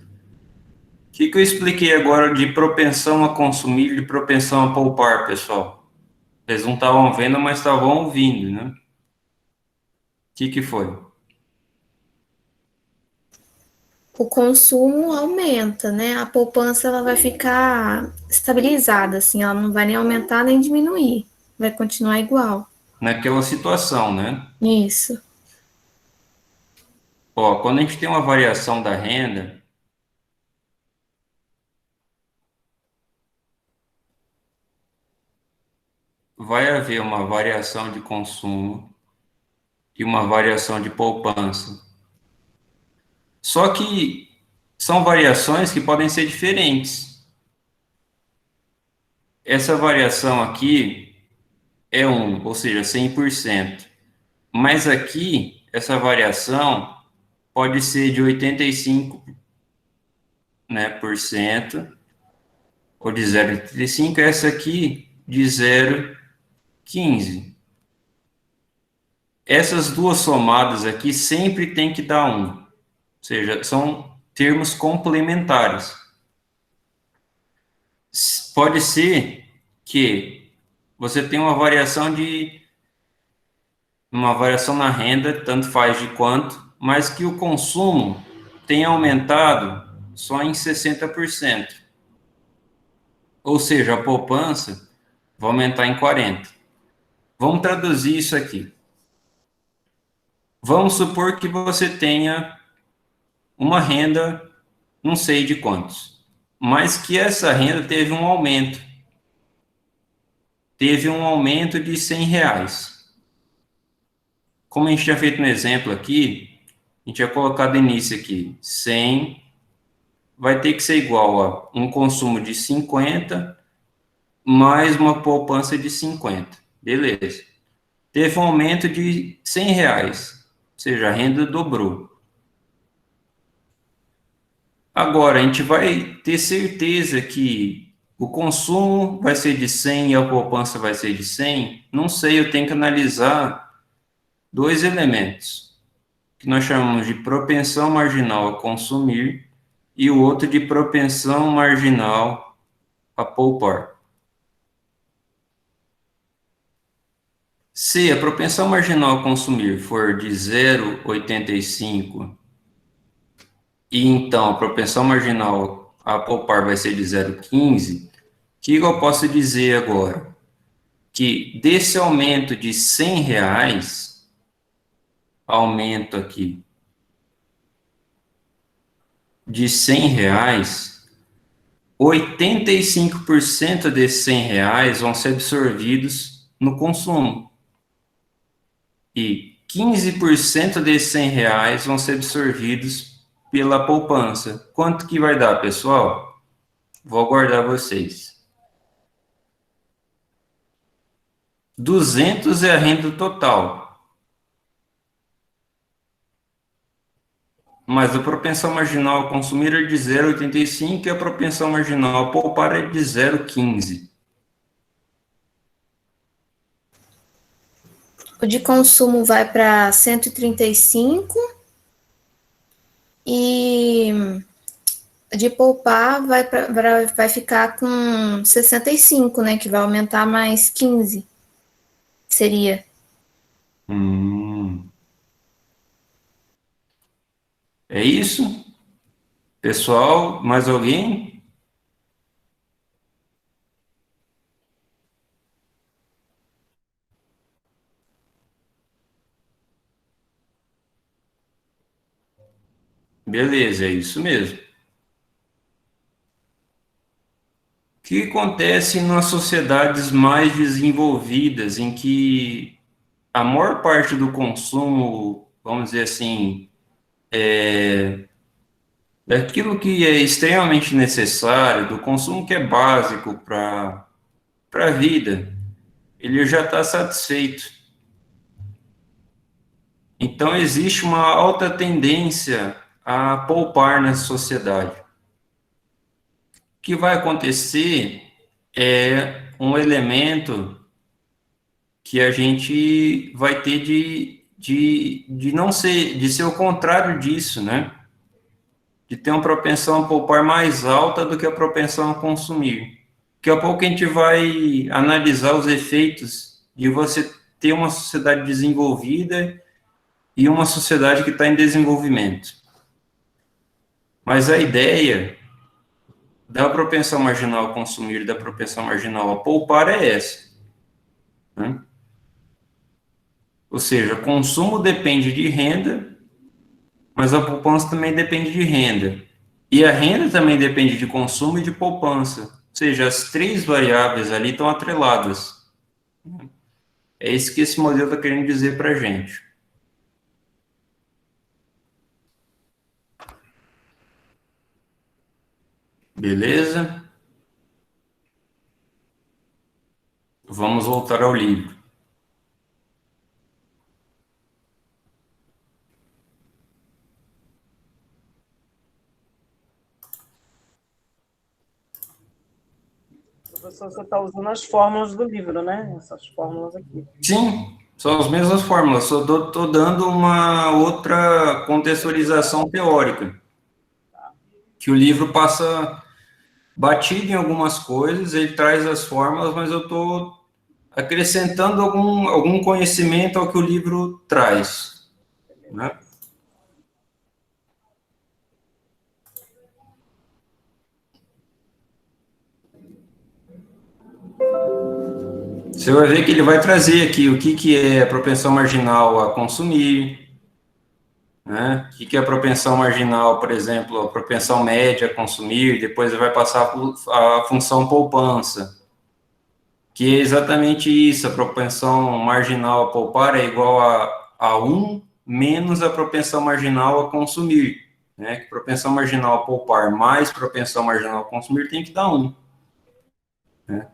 O que eu expliquei agora de propensão a consumir e de propensão a poupar, pessoal? Vocês não estavam vendo, mas estavam ouvindo, né? O que foi? O consumo aumenta, né? A poupança ela vai ficar estabilizada, assim, ela não vai nem aumentar nem diminuir, vai continuar igual. Naquela situação, né? Isso. Ó, quando a gente tem uma variação da renda, vai haver uma variação de consumo e uma variação de poupança. Só que são variações que podem ser diferentes. Essa variação aqui é 1, ou seja, 100%. Mas aqui, essa variação pode ser de 85%, né, por cento, ou de 0,85%, essa aqui de 0,15%. Essas duas somadas aqui sempre tem que dar 1. Ou seja, são termos complementares. pode ser que você tenha uma variação na renda, tanto faz de quanto, mas que o consumo tenha aumentado só em 60%. Ou seja, a poupança vai aumentar em 40%. Vamos traduzir isso aqui. Vamos supor que você tenha uma renda, não sei de quantos, mas que essa renda teve um aumento. Teve um aumento de R$100. Como a gente tinha feito no exemplo aqui, a gente tinha colocado início aqui, 100 vai ter que ser igual a um consumo de 50 mais uma poupança de 50. Beleza. Teve um aumento de R$100, ou seja, a renda dobrou. Agora, a gente vai ter certeza que o consumo vai ser de 100 e a poupança vai ser de 100? Não sei, eu tenho que analisar dois elementos, que nós chamamos de propensão marginal a consumir e o outro de propensão marginal a poupar. Se a propensão marginal a consumir for de 0,85 e então a propensão marginal a poupar vai ser de 0,15, o que eu posso dizer agora? Que desse aumento de R$100, aumento aqui de R$100, 85% desses R$100 vão ser absorvidos no consumo. E 15% desses R$100 vão ser absorvidos pela poupança. Quanto que vai dar, pessoal? Vou aguardar vocês. 200 é a renda total. Mas a propensão marginal a consumir é de 0,85 e a propensão marginal a poupar é de 0,15. O de consumo vai para 135 e de poupar vai ficar com 65, né? Que vai aumentar mais 15. Seria. É isso? Pessoal, mais alguém? Beleza, é isso mesmo. O que acontece nas sociedades mais desenvolvidas, em que a maior parte do consumo, vamos dizer assim, daquilo que é extremamente necessário, do consumo que é básico para a vida, ele já está satisfeito. Então, existe uma alta tendência a poupar nessa sociedade. O que vai acontecer é um elemento que a gente vai ter de não ser, de ser o contrário disso, né? De ter uma propensão a poupar mais alta do que a propensão a consumir. Daqui a pouco a gente vai analisar os efeitos de você ter uma sociedade desenvolvida e uma sociedade que está em desenvolvimento. Mas a ideia da propensão marginal a consumir e da propensão marginal a poupar é essa, né? Ou seja, consumo depende de renda, mas a poupança também depende de renda. E a renda também depende de consumo e de poupança. Ou seja, as três variáveis ali estão atreladas. É isso que esse modelo está querendo dizer para a gente. Beleza? Vamos voltar ao livro. Professor, você está usando as fórmulas do livro, né? Essas fórmulas aqui. Sim, são as mesmas fórmulas, só estou dando uma outra contextualização teórica, que o livro passa batido em algumas coisas, ele traz as fórmulas, mas eu estou acrescentando algum conhecimento ao que o livro traz, né? Você vai ver que ele vai trazer aqui o que é a propensão marginal a consumir, né? O que é a propensão marginal, por exemplo, a propensão média a consumir, depois ele vai passar a função poupança, que é exatamente isso, a propensão marginal a poupar é igual a 1 menos a propensão marginal a consumir, né? Que propensão marginal a poupar mais propensão marginal a consumir tem que dar 1. Né?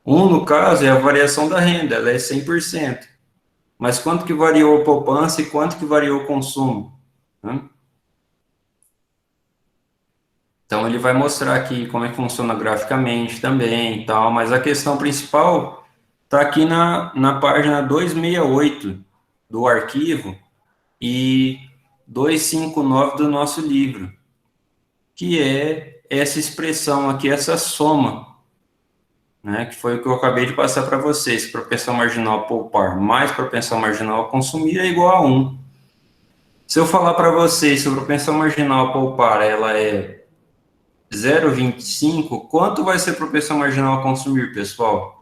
1, no caso, é a variação da renda, ela é 100%. Mas quanto que variou a poupança e quanto que variou o consumo? Né? Então, ele vai mostrar aqui como é que funciona graficamente também e tal, mas a questão principal está aqui na página 268 do arquivo e 259 do nosso livro, que é essa expressão aqui, essa soma, né, que foi o que eu acabei de passar para vocês. Propensão marginal a poupar mais propensão marginal a consumir é igual a 1. Se eu falar para vocês se a propensão marginal a poupar ela é 0,25, quanto vai ser a propensão marginal a consumir, pessoal?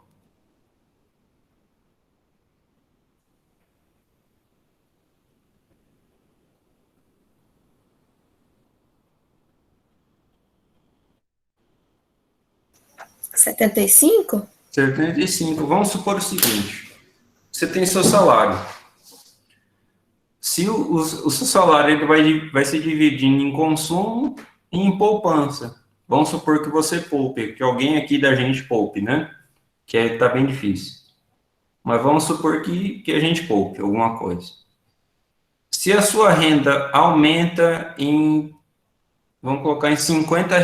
R$ 75? 75. Vamos supor o seguinte: você tem seu salário. Se o seu salário ele vai se dividindo em consumo e em poupança. Vamos supor que você poupe, que alguém aqui da gente poupe, né? Que está bem difícil. Mas vamos supor que a gente poupe alguma coisa. Se a sua renda aumenta vamos colocar em R$ 50,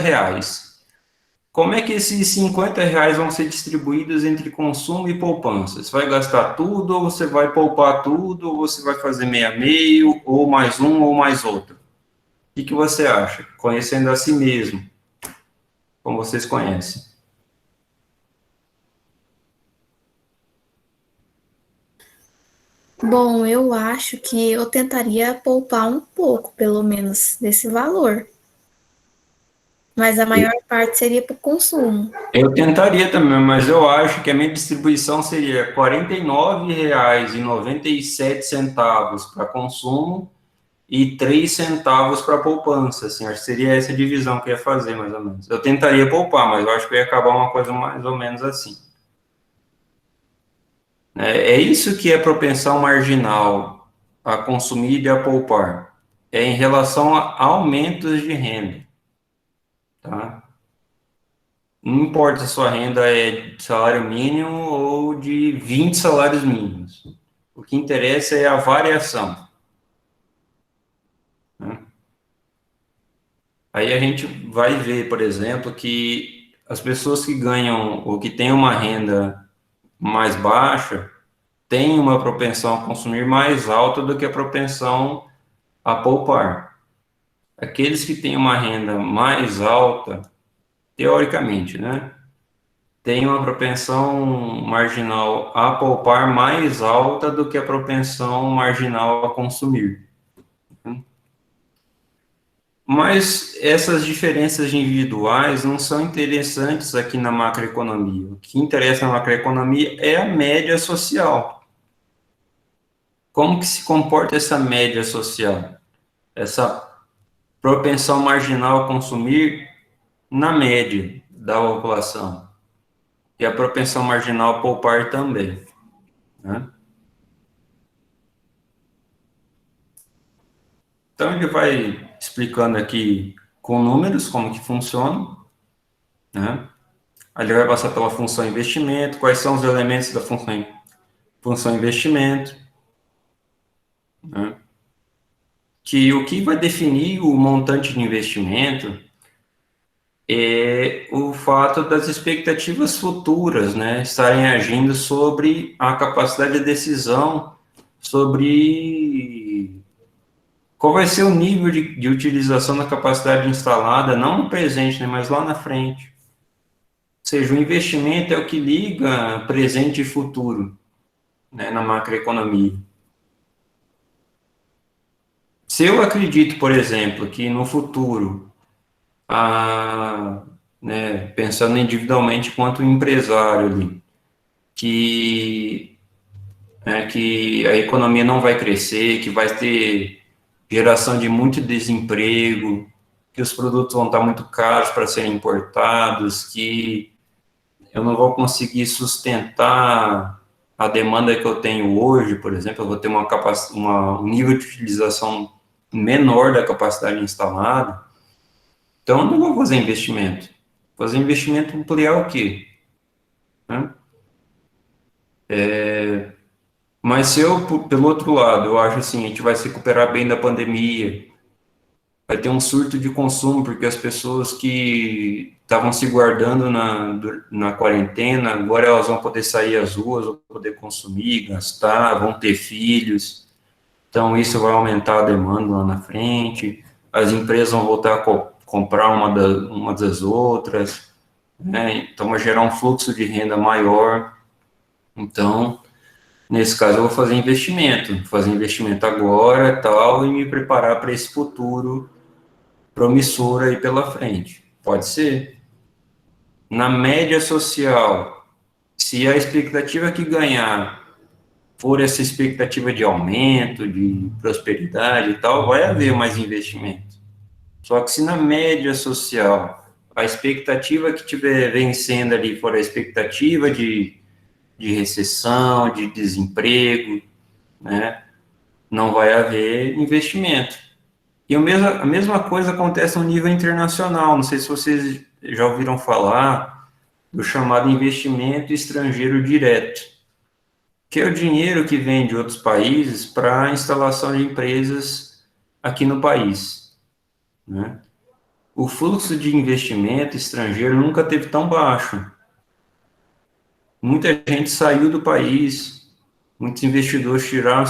como é que esses R$ 50 vão ser distribuídos entre consumo e poupança? Você vai gastar tudo, ou você vai poupar tudo, ou você vai fazer meio a meio, ou mais um, ou mais outro? O que você acha? Conhecendo a si mesmo, como vocês conhecem. Bom, eu acho que eu tentaria poupar um pouco, pelo menos, desse valor. Mas a maior parte seria para o consumo. Eu tentaria também, mas eu acho que a minha distribuição seria R$ 49,97 para consumo e 3 centavos para poupança, assim, acho que seria essa divisão que eu ia fazer, mais ou menos. Eu tentaria poupar, mas eu acho que eu ia acabar uma coisa mais ou menos assim. É isso que é propensão marginal a consumir e a poupar. É em relação a aumentos de renda, tá? Não importa se a sua renda é de salário mínimo ou de 20 salários mínimos. O que interessa é a variação. Né? Aí a gente vai ver, por exemplo, que as pessoas que ganham ou que têm uma renda mais baixa têm uma propensão a consumir mais alta do que a propensão a poupar. Aqueles que têm uma renda mais alta, teoricamente, né, têm uma propensão marginal a poupar mais alta do que a propensão marginal a consumir. Mas essas diferenças individuais não são interessantes aqui na macroeconomia. O que interessa na macroeconomia é a média social. Como que se comporta essa média social? Essa propensão marginal a consumir na média da população. E a propensão marginal a poupar também. Né? Então, ele vai explicando aqui com números como que funciona, né? Aí ele vai passar pela função investimento, quais são os elementos da função investimento, né? Que o que vai definir o montante de investimento é o fato das expectativas futuras, né, estarem agindo sobre a capacidade de decisão, sobre qual vai ser o nível de utilização da capacidade instalada, não no presente, né, mas lá na frente. seja, o investimento é o que liga presente e futuro, né, na macroeconomia. Se eu acredito, por exemplo, que no futuro, né, pensando individualmente quanto empresário ali, que a economia não vai crescer, que vai ter geração de muito desemprego, que os produtos vão estar muito caros para serem importados, que eu não vou conseguir sustentar a demanda que eu tenho hoje, por exemplo, eu vou ter um nível de utilização menor da capacidade instalada, então eu não vou fazer investimento. Fazer investimento ampliar o quê? Né? Mas se eu, pelo outro lado, eu acho assim, a gente vai se recuperar bem da pandemia, vai ter um surto de consumo, porque as pessoas que estavam se guardando na quarentena, agora elas vão poder sair às ruas, vão poder consumir, gastar, vão ter filhos, então isso vai aumentar a demanda lá na frente, as empresas vão voltar a comprar uma das outras, né? Então vai gerar um fluxo de renda maior, então nesse caso, eu vou fazer investimento agora, tal, e me preparar para esse futuro promissor aí pela frente. Pode ser. Na média social, se a expectativa que ganhar for essa expectativa de aumento, de prosperidade e tal, vai haver mais investimento. Só que se na média social a expectativa que estiver vencendo ali for a expectativa de recessão, de desemprego, né, não vai haver investimento. E a mesma coisa acontece no nível internacional. Não sei se vocês já ouviram falar do chamado investimento estrangeiro direto, que é o dinheiro que vem de outros países para a instalação de empresas aqui no país, né? O fluxo de investimento estrangeiro nunca teve tão baixo. Muita gente saiu do país, muitos investidores tiraram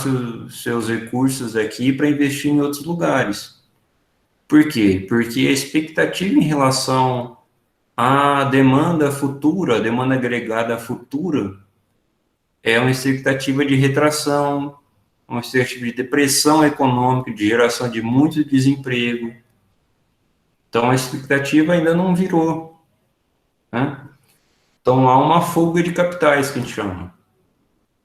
seus recursos aqui para investir em outros lugares. Por quê? Porque a expectativa em relação à demanda futura, a demanda agregada futura, é uma expectativa de retração, uma expectativa de depressão econômica, de geração de muito desemprego. Então, a expectativa ainda não virou, né? Então, há uma fuga de capitais, que a gente chama.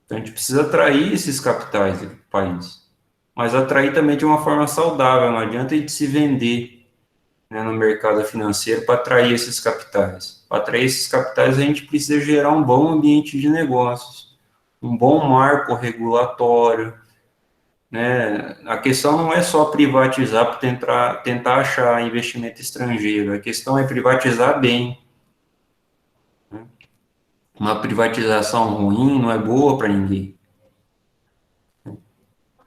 Então, a gente precisa atrair esses capitais do país, mas atrair também de uma forma saudável. Não adianta a gente se vender, né, no mercado financeiro para atrair esses capitais. Para atrair esses capitais, a gente precisa gerar um bom ambiente de negócios, um bom marco regulatório, né? A questão não é só privatizar para tentar achar investimento estrangeiro, a questão é privatizar bem. Uma privatização ruim não é boa para ninguém.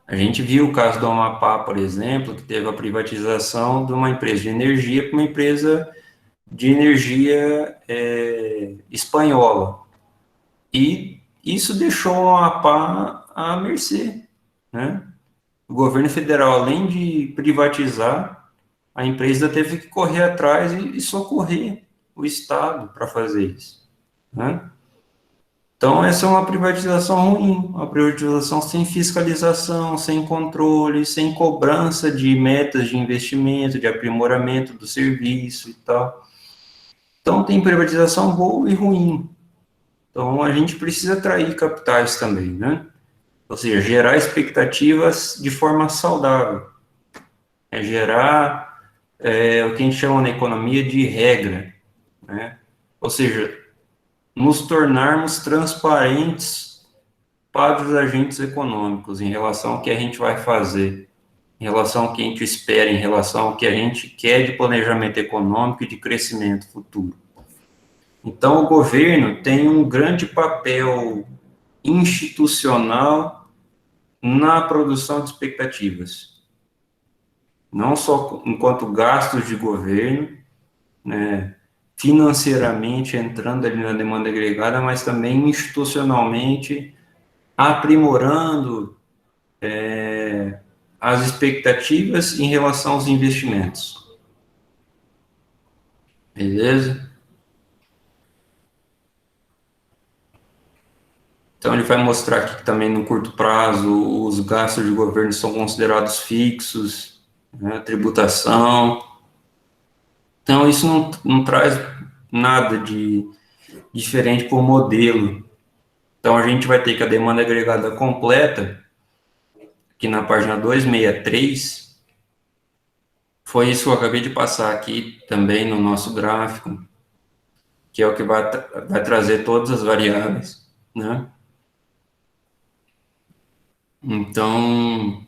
A gente viu o caso do Amapá, por exemplo, que teve a privatização de uma empresa de energia para uma empresa de energia espanhola. E isso deixou o Amapá à mercê, né? O governo federal, além de privatizar, a empresa teve que correr atrás e socorrer o Estado para fazer isso, né? Então, essa é uma privatização ruim, uma privatização sem fiscalização, sem controle, sem cobrança de metas de investimento, de aprimoramento do serviço e tal. Então, tem privatização boa e ruim. Então, a gente precisa atrair capitais também, né? Ou seja, gerar expectativas de forma saudável. É gerar o que a gente chama na economia de regra, né? Ou seja, nos tornarmos transparentes para os agentes econômicos em relação ao que a gente vai fazer, em relação ao que a gente espera, em relação ao que a gente quer de planejamento econômico e de crescimento futuro. Então, o governo tem um grande papel institucional na produção de expectativas. Não só enquanto gastos de governo, né, financeiramente entrando ali na demanda agregada, mas também institucionalmente aprimorando as expectativas em relação aos investimentos. Beleza? Então, ele vai mostrar aqui que também no curto prazo os gastos de governo são considerados fixos, né, tributação. Então, isso não traz nada de diferente para o modelo. Então, a gente vai ter que a demanda agregada completa, que na página 263, foi isso que eu acabei de passar aqui também no nosso gráfico, que é o que vai trazer todas as variáveis, né? Então,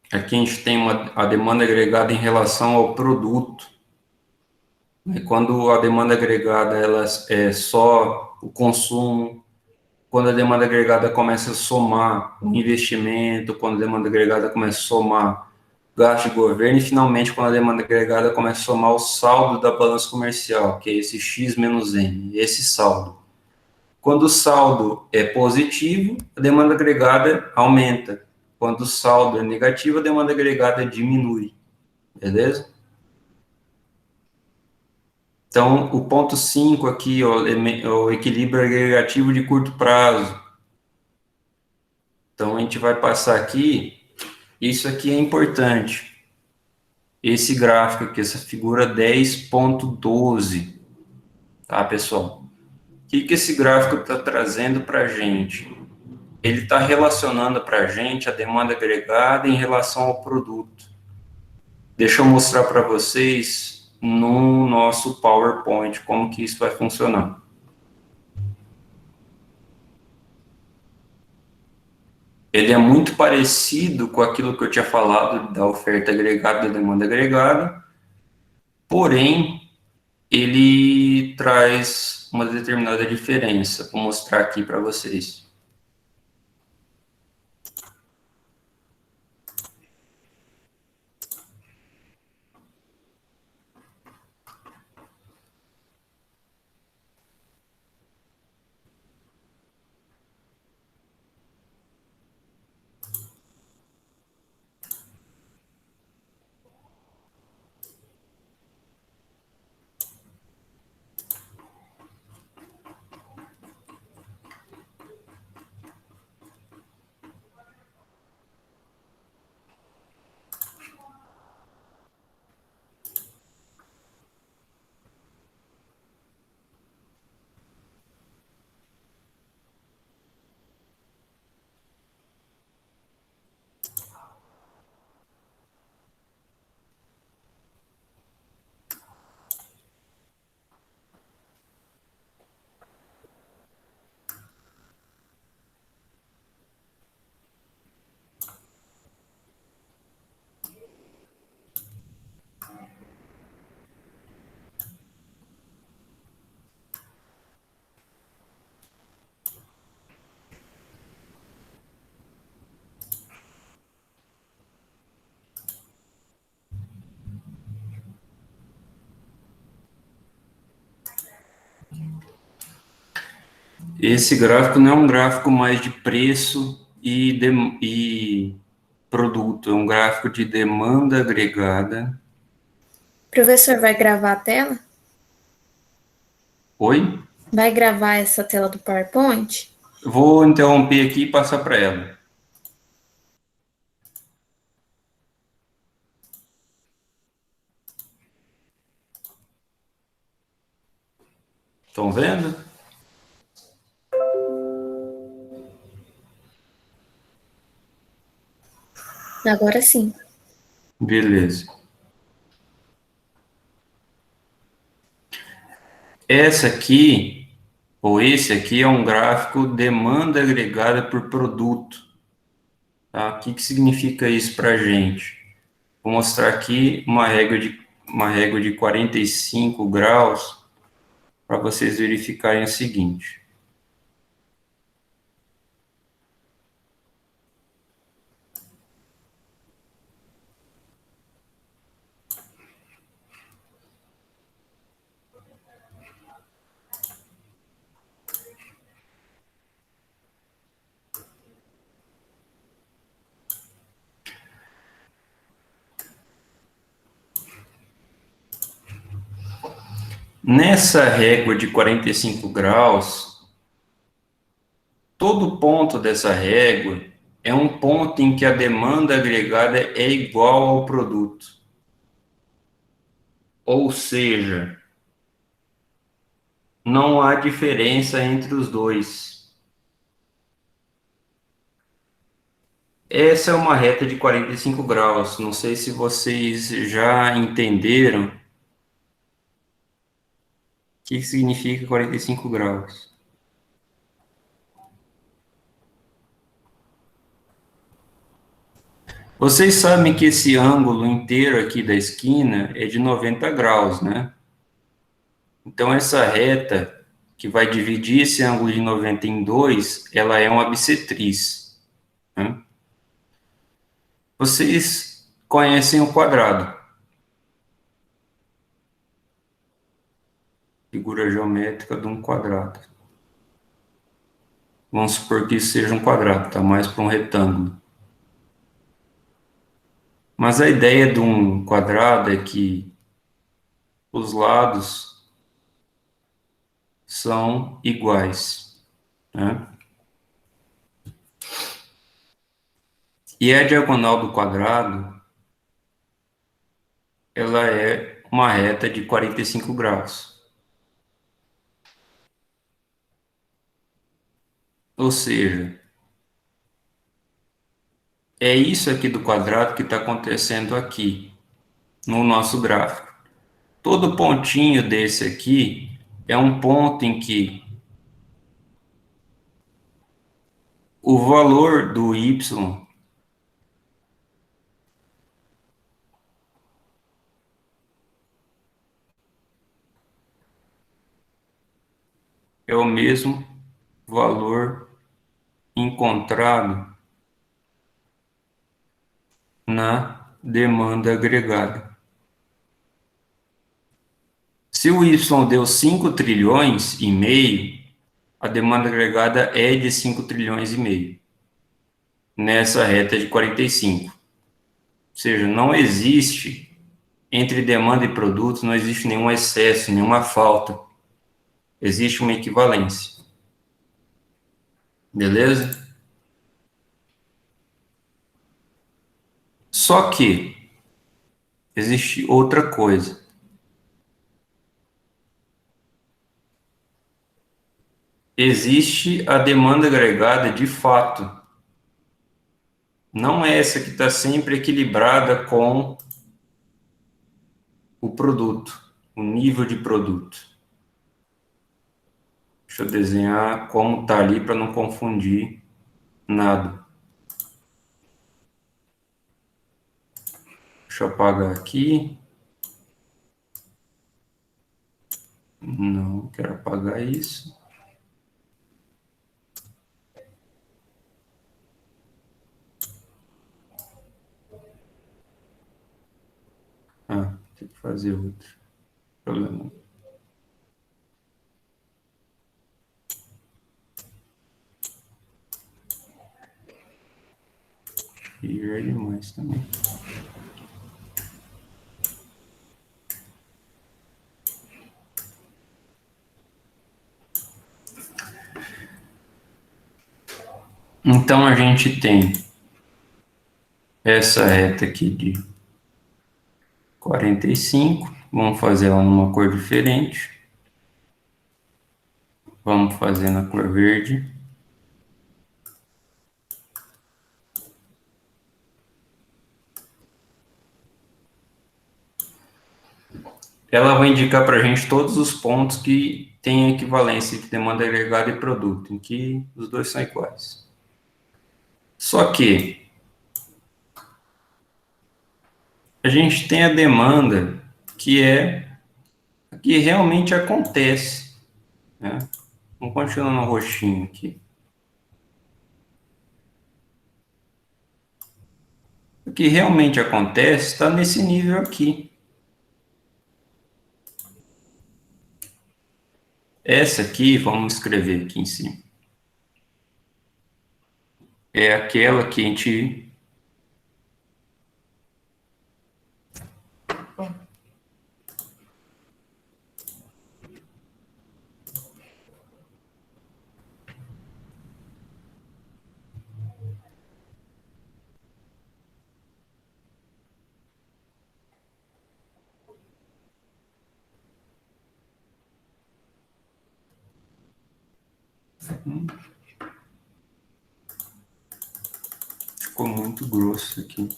aqui a gente tem a demanda agregada em relação ao produto. Quando a demanda agregada ela é só o consumo, quando a demanda agregada começa a somar o investimento, quando a demanda agregada começa a somar gasto de governo, e finalmente quando a demanda agregada começa a somar o saldo da balança comercial, que é esse X menos M, esse saldo. Quando o saldo é positivo, a demanda agregada aumenta. Quando o saldo é negativo, a demanda agregada diminui. Beleza? Então, o ponto 5 aqui, ó, é o equilíbrio agregativo de curto prazo. Então, a gente vai passar aqui. Isso aqui é importante. Esse gráfico aqui, essa figura 10.12. Tá, pessoal? O que esse gráfico está trazendo para a gente? Ele está relacionando para a gente a demanda agregada em relação ao produto. Deixa eu mostrar para vocês no nosso PowerPoint como que isso vai funcionar. Ele é muito parecido com aquilo que eu tinha falado da oferta agregada e da demanda agregada, porém, ele traz uma determinada diferença. Vou mostrar aqui para vocês. Esse gráfico não é um gráfico mais de preço e produto, é um gráfico de demanda agregada. O professor vai gravar a tela? Oi? Vai gravar essa tela do PowerPoint? Vou interromper aqui e passar para ela. Estão vendo? Agora sim. Beleza. Essa aqui, ou esse aqui, é um gráfico demanda agregada por produto. Tá? O que significa isso para a gente? Vou mostrar aqui uma régua de 45 graus para vocês verificarem o seguinte. Nessa régua de 45 graus, todo ponto dessa régua é um ponto em que a demanda agregada é igual ao produto. Ou seja, não há diferença entre os dois. Essa é uma reta de 45 graus. Não sei se vocês já entenderam o que significa 45 graus. Vocês sabem que esse ângulo inteiro aqui da esquina é de 90 graus, né? Então, essa reta que vai dividir esse ângulo de 90 em dois, ela é uma bissetriz, né? Vocês conhecem o quadrado. Figura geométrica de um quadrado. Vamos supor que isso seja um quadrado, tá mais para um retângulo. Mas a ideia de um quadrado é que os lados são iguais, né? E a diagonal do quadrado, ela é uma reta de 45 graus. Ou seja, é isso aqui do quadrado que está acontecendo aqui, no nosso gráfico. Todo pontinho desse aqui é um ponto em que o valor do y é o mesmo valor encontrado na demanda agregada. Se o y deu 5 trilhões e meio, a demanda agregada é de 5 trilhões e meio, nessa reta de 45. Ou seja, não existe, entre demanda e produto, não existe nenhum excesso, nenhuma falta. Existe uma equivalência. Beleza? Só que existe outra coisa. Existe a demanda agregada de fato. Não é essa que está sempre equilibrada com o produto, o nível de produto. Deixa eu desenhar como está ali para não confundir nada. Deixa eu apagar aqui. Não quero apagar isso. Ah, tem que fazer outro. Problema. E é demais também. Então, a gente tem essa reta aqui de 45. Vamos fazer ela numa cor diferente. Vamos fazer na cor verde. Ela vai indicar para a gente todos os pontos que têm equivalência entre demanda agregada e produto, em que os dois são iguais. Só que a gente tem a demanda que realmente acontece, né? Vamos continuar no roxinho aqui. O que realmente acontece está nesse nível aqui. Essa aqui, vamos escrever aqui em cima. É aquela que a gente... Ficou muito grosso aqui.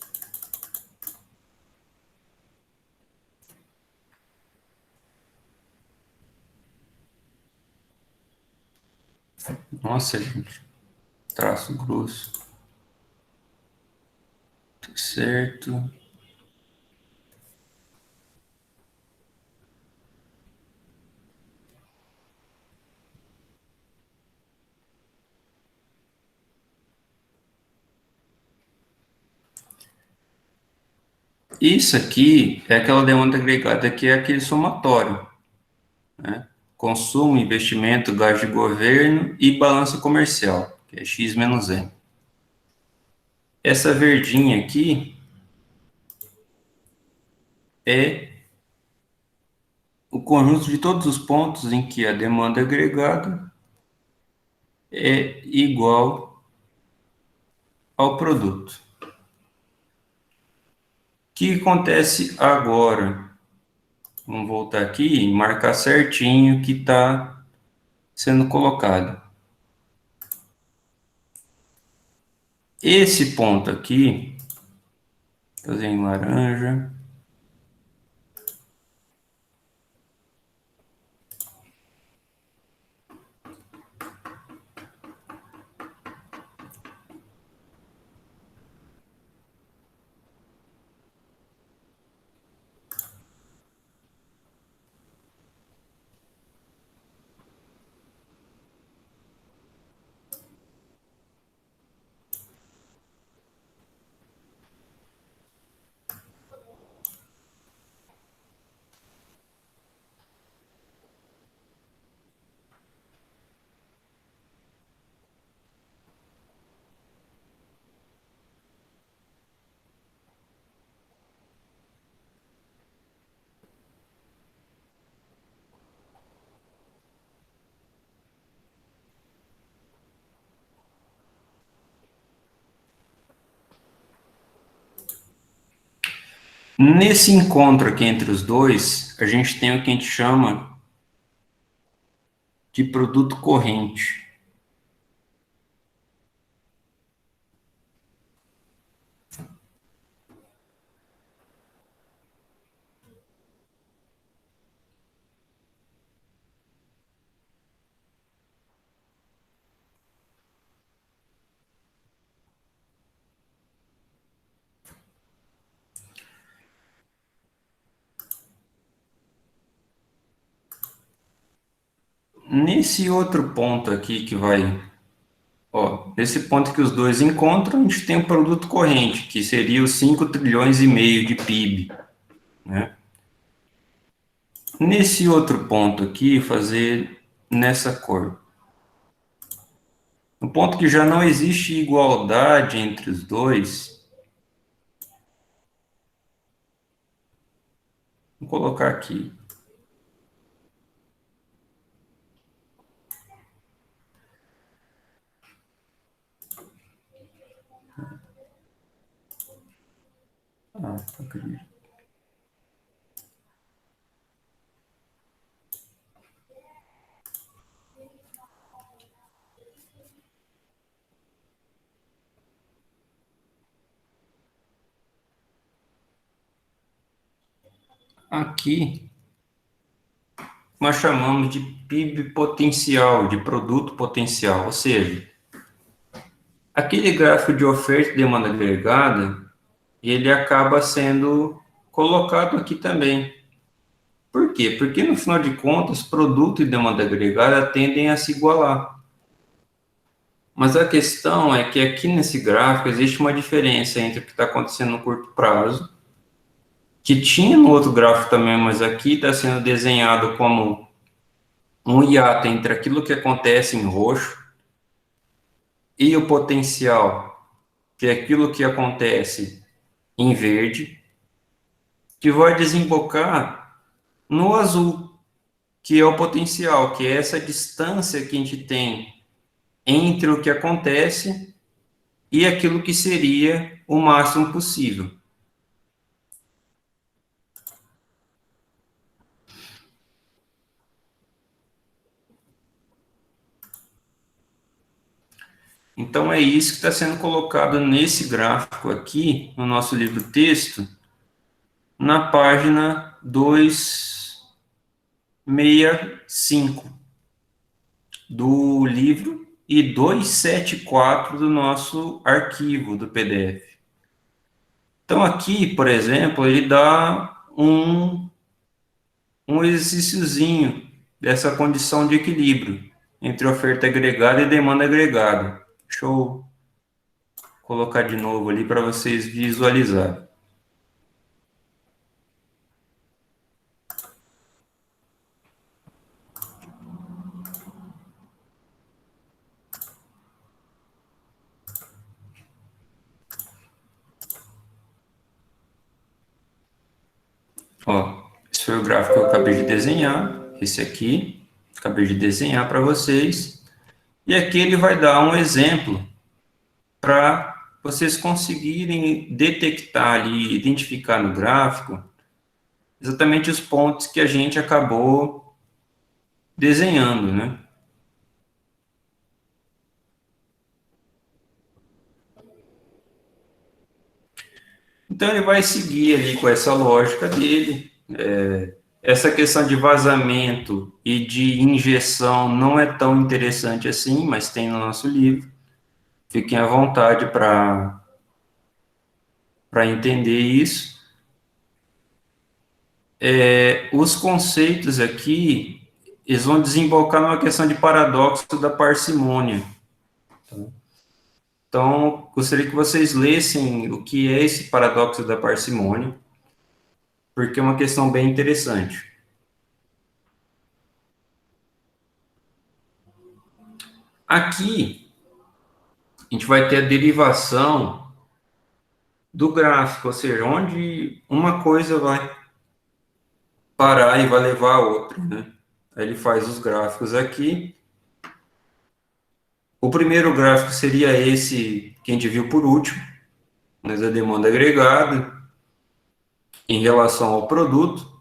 Nossa, gente. Traço grosso. Tá certo. Isso aqui é aquela demanda agregada que é aquele somatório, né? Consumo, investimento, gasto de governo e balança comercial, que é X menos M. Essa verdinha aqui é o conjunto de todos os pontos em que a demanda agregada é igual ao produto. O que acontece agora? Vamos voltar aqui e marcar certinho o que está sendo colocado. Esse ponto aqui, fazer em laranja. Nesse encontro aqui entre os dois, a gente tem o que a gente chama de produto corrente. Nesse outro ponto aqui que vai, ó, nesse ponto que os dois encontram, a gente tem o produto corrente, que seria os 5 trilhões e meio de PIB, né? Nesse outro ponto aqui, fazer nessa cor. No ponto que já não existe igualdade entre os dois, vou colocar aqui. Ah, acredito. Aqui, nós chamamos de PIB potencial, de produto potencial, ou seja, aquele gráfico de oferta e demanda agregada, ele acaba sendo colocado aqui também. Por quê? Porque, no final de contas, produto e demanda agregada tendem a se igualar. Mas a questão é que aqui nesse gráfico existe uma diferença entre o que está acontecendo no curto prazo, que tinha no outro gráfico também, mas aqui está sendo desenhado como um hiato entre aquilo que acontece em roxo e o potencial, que é aquilo que acontece em verde, que vai desembocar no azul, que é o potencial, que é essa distância que a gente tem entre o que acontece e aquilo que seria o máximo possível. Então, é isso que está sendo colocado nesse gráfico aqui, no nosso livro-texto, na página 265 do livro e 274 do nosso arquivo do PDF. Então, aqui, por exemplo, ele dá um exercíciozinho dessa condição de equilíbrio entre oferta agregada e demanda agregada. Deixa eu colocar de novo ali para vocês visualizarem. Ó, esse foi o gráfico que eu acabei de desenhar, esse aqui, acabei de desenhar para vocês. E aqui ele vai dar um exemplo para vocês conseguirem detectar ali, identificar no gráfico, exatamente os pontos que a gente acabou desenhando, né? Então, ele vai seguir ali com essa lógica dele. Essa questão de vazamento e de injeção não é tão interessante assim, mas tem no nosso livro. Fiquem à vontade para entender isso. Os conceitos aqui, eles vão desembocar numa questão de paradoxo da parcimônia. Então, gostaria que vocês lessem o que é esse paradoxo da parcimônia, porque é uma questão bem interessante. Aqui, a gente vai ter a derivação do gráfico, ou seja, onde uma coisa vai parar e vai levar a outra, né? Aí ele faz os gráficos aqui. O primeiro gráfico seria esse que a gente viu por último, mas a demanda agregada em relação ao produto.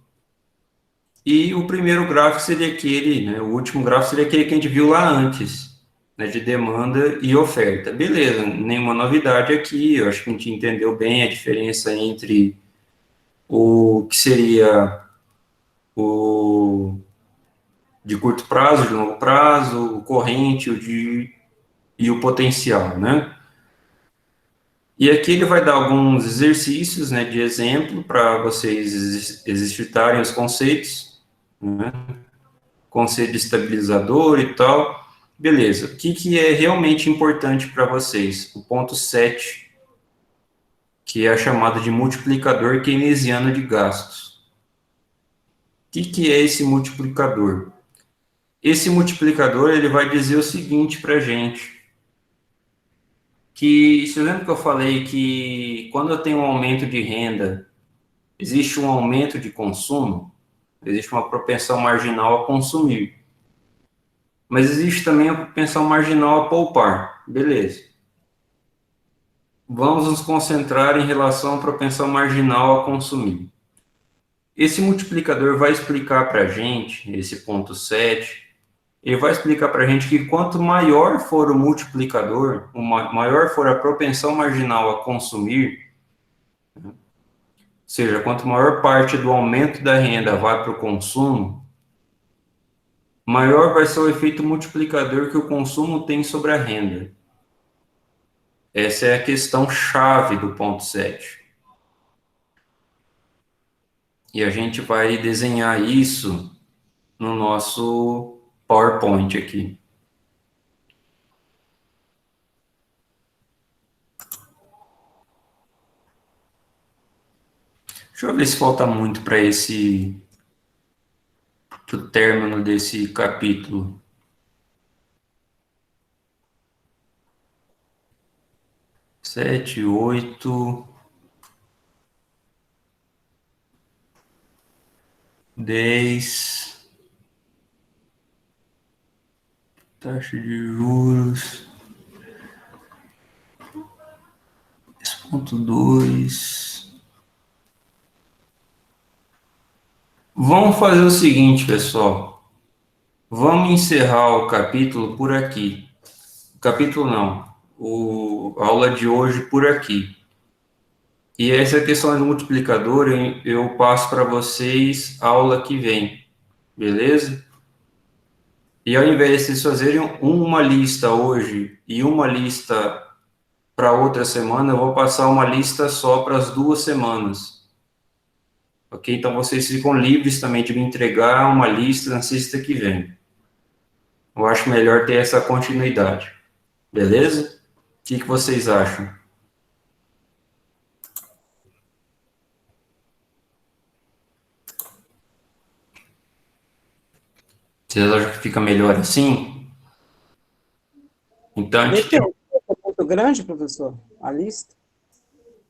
E o primeiro gráfico seria aquele, né? O último gráfico seria aquele que a gente viu lá antes, né? De demanda e oferta. Beleza, nenhuma novidade aqui. Eu acho que a gente entendeu bem a diferença entre o que seria o de curto prazo, de longo prazo, o corrente, e o potencial, né? E aqui ele vai dar alguns exercícios, né, de exemplo para vocês exercitarem os conceitos, né? Conceito de estabilizador e tal. Beleza. O que é realmente importante para vocês? O ponto 7, que é a chamada de multiplicador keynesiano de gastos. O que é esse multiplicador? Esse multiplicador, ele vai dizer o seguinte para a gente, que, você lembra que eu falei que quando eu tenho um aumento de renda, existe um aumento de consumo, existe uma propensão marginal a consumir, mas existe também a propensão marginal a poupar, beleza. Vamos nos concentrar em relação à propensão marginal a consumir. Esse multiplicador vai explicar para a gente, esse ponto 7, ele vai explicar para a gente que quanto maior for o multiplicador, maior for a propensão marginal a consumir, ou seja, quanto maior parte do aumento da renda vai para o consumo, maior vai ser o efeito multiplicador que o consumo tem sobre a renda. Essa é a questão chave do ponto 7. E a gente vai desenhar isso no nosso PowerPoint aqui. Deixa eu ver se falta muito para o término desse capítulo. Sete, 8, 10. Taxa de juros. 10,2. Vamos fazer o seguinte, pessoal. Vamos encerrar o capítulo por aqui. Capítulo não. a aula de hoje por aqui. E essa questão do multiplicador eu passo para vocês a aula que vem, beleza? E ao invés de vocês fazerem uma lista hoje e uma lista para outra semana, eu vou passar uma lista só para as 2 semanas. Ok? Então vocês ficam livres também de me entregar uma lista na sexta que vem. Eu acho melhor ter essa continuidade. Beleza? O que vocês acham? Vocês acham que fica melhor assim? Então, a gente tem... É muito grande, professor, a lista?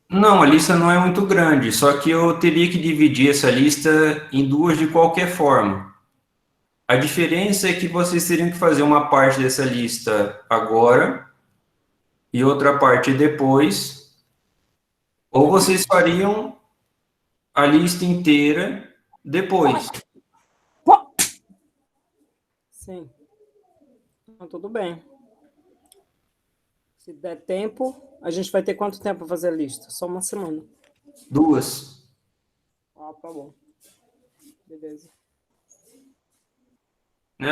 Não, a lista não é muito grande, só que eu teria que dividir essa lista em 2 de qualquer forma. A diferença é que vocês teriam que fazer uma parte dessa lista agora e outra parte depois, ou vocês fariam a lista inteira depois. Sim. Então, tudo bem. Se der tempo, a gente vai ter quanto tempo para fazer a lista? Só uma semana. 2. Ah, tá bom. Beleza. Né?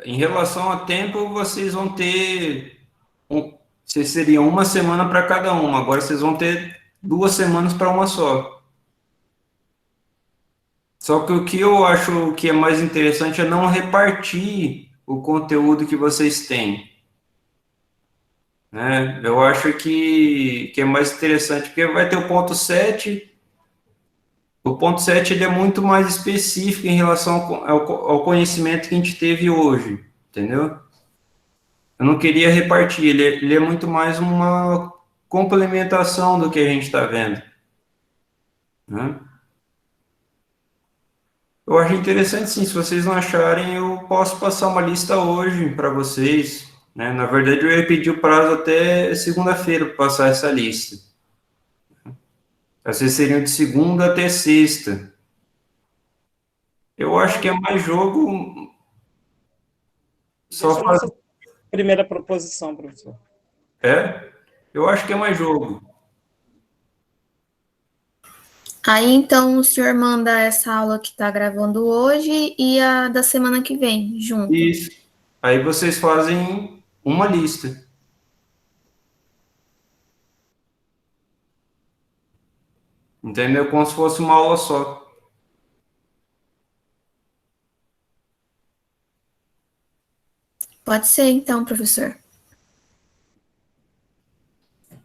Em relação a tempo, vocês vão ter... Vocês seriam uma semana para cada uma, agora vocês vão ter 2 semanas para uma só. Só que o que eu acho que é mais interessante é não repartir o conteúdo que vocês têm. Né? Eu acho que é mais interessante, porque vai ter o ponto 7. O ponto 7 ele é muito mais específico em relação ao conhecimento que a gente teve hoje, entendeu? Eu não queria repartir, ele é muito mais uma complementação do que a gente está vendo. Né? Eu acho interessante, sim. Se vocês não acharem, eu posso passar uma lista hoje para vocês. Né? Na verdade, eu ia pedir o prazo até segunda-feira para passar essa lista. Vocês seriam de segunda até sexta. Eu acho que é mais jogo. Só Deixa eu primeira proposição, professor. Eu acho que é mais jogo. Aí, então, o senhor manda essa aula que está gravando hoje e a da semana que vem, junto. Isso. Aí vocês fazem uma lista. Entendeu? Como se fosse uma aula só. Pode ser, então, professor.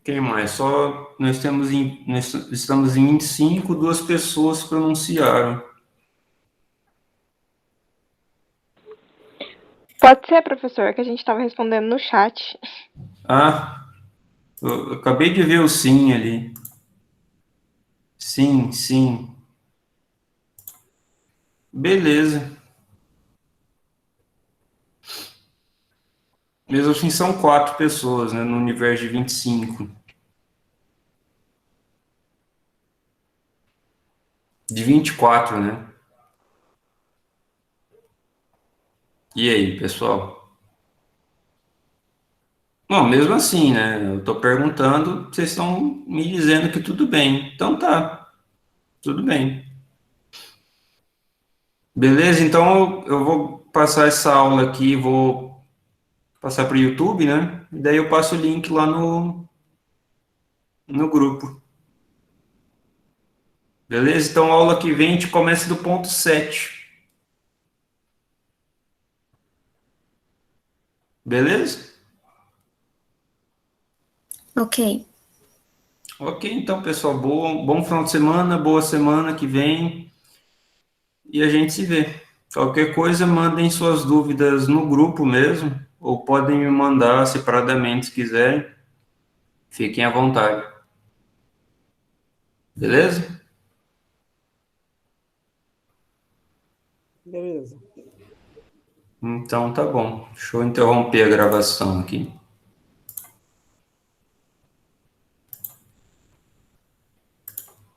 Quem mais? Só nós estamos em 25, 2 pessoas pronunciaram. Pode ser, professor, que a gente estava respondendo no chat. Ah, eu acabei de ver o sim ali. Sim, sim. Beleza. Mesmo assim, são 4 pessoas, né, no universo de 25. De 24, né? E aí, pessoal? Bom, mesmo assim, né? Eu tô perguntando, vocês estão me dizendo que tudo bem. Então tá, tudo bem. Beleza? Então eu vou passar essa aula aqui, vou passar para o YouTube, né? E daí eu passo o link lá no grupo. Beleza? Então a aula que vem a gente começa do ponto 7. Beleza? Ok. Ok, então, pessoal, bom final de semana, boa semana que vem e a gente se vê. Qualquer coisa, mandem suas dúvidas no grupo mesmo, ou podem me mandar separadamente se quiserem. Fiquem à vontade. Beleza? Beleza. Então tá bom. Deixa eu interromper a gravação aqui.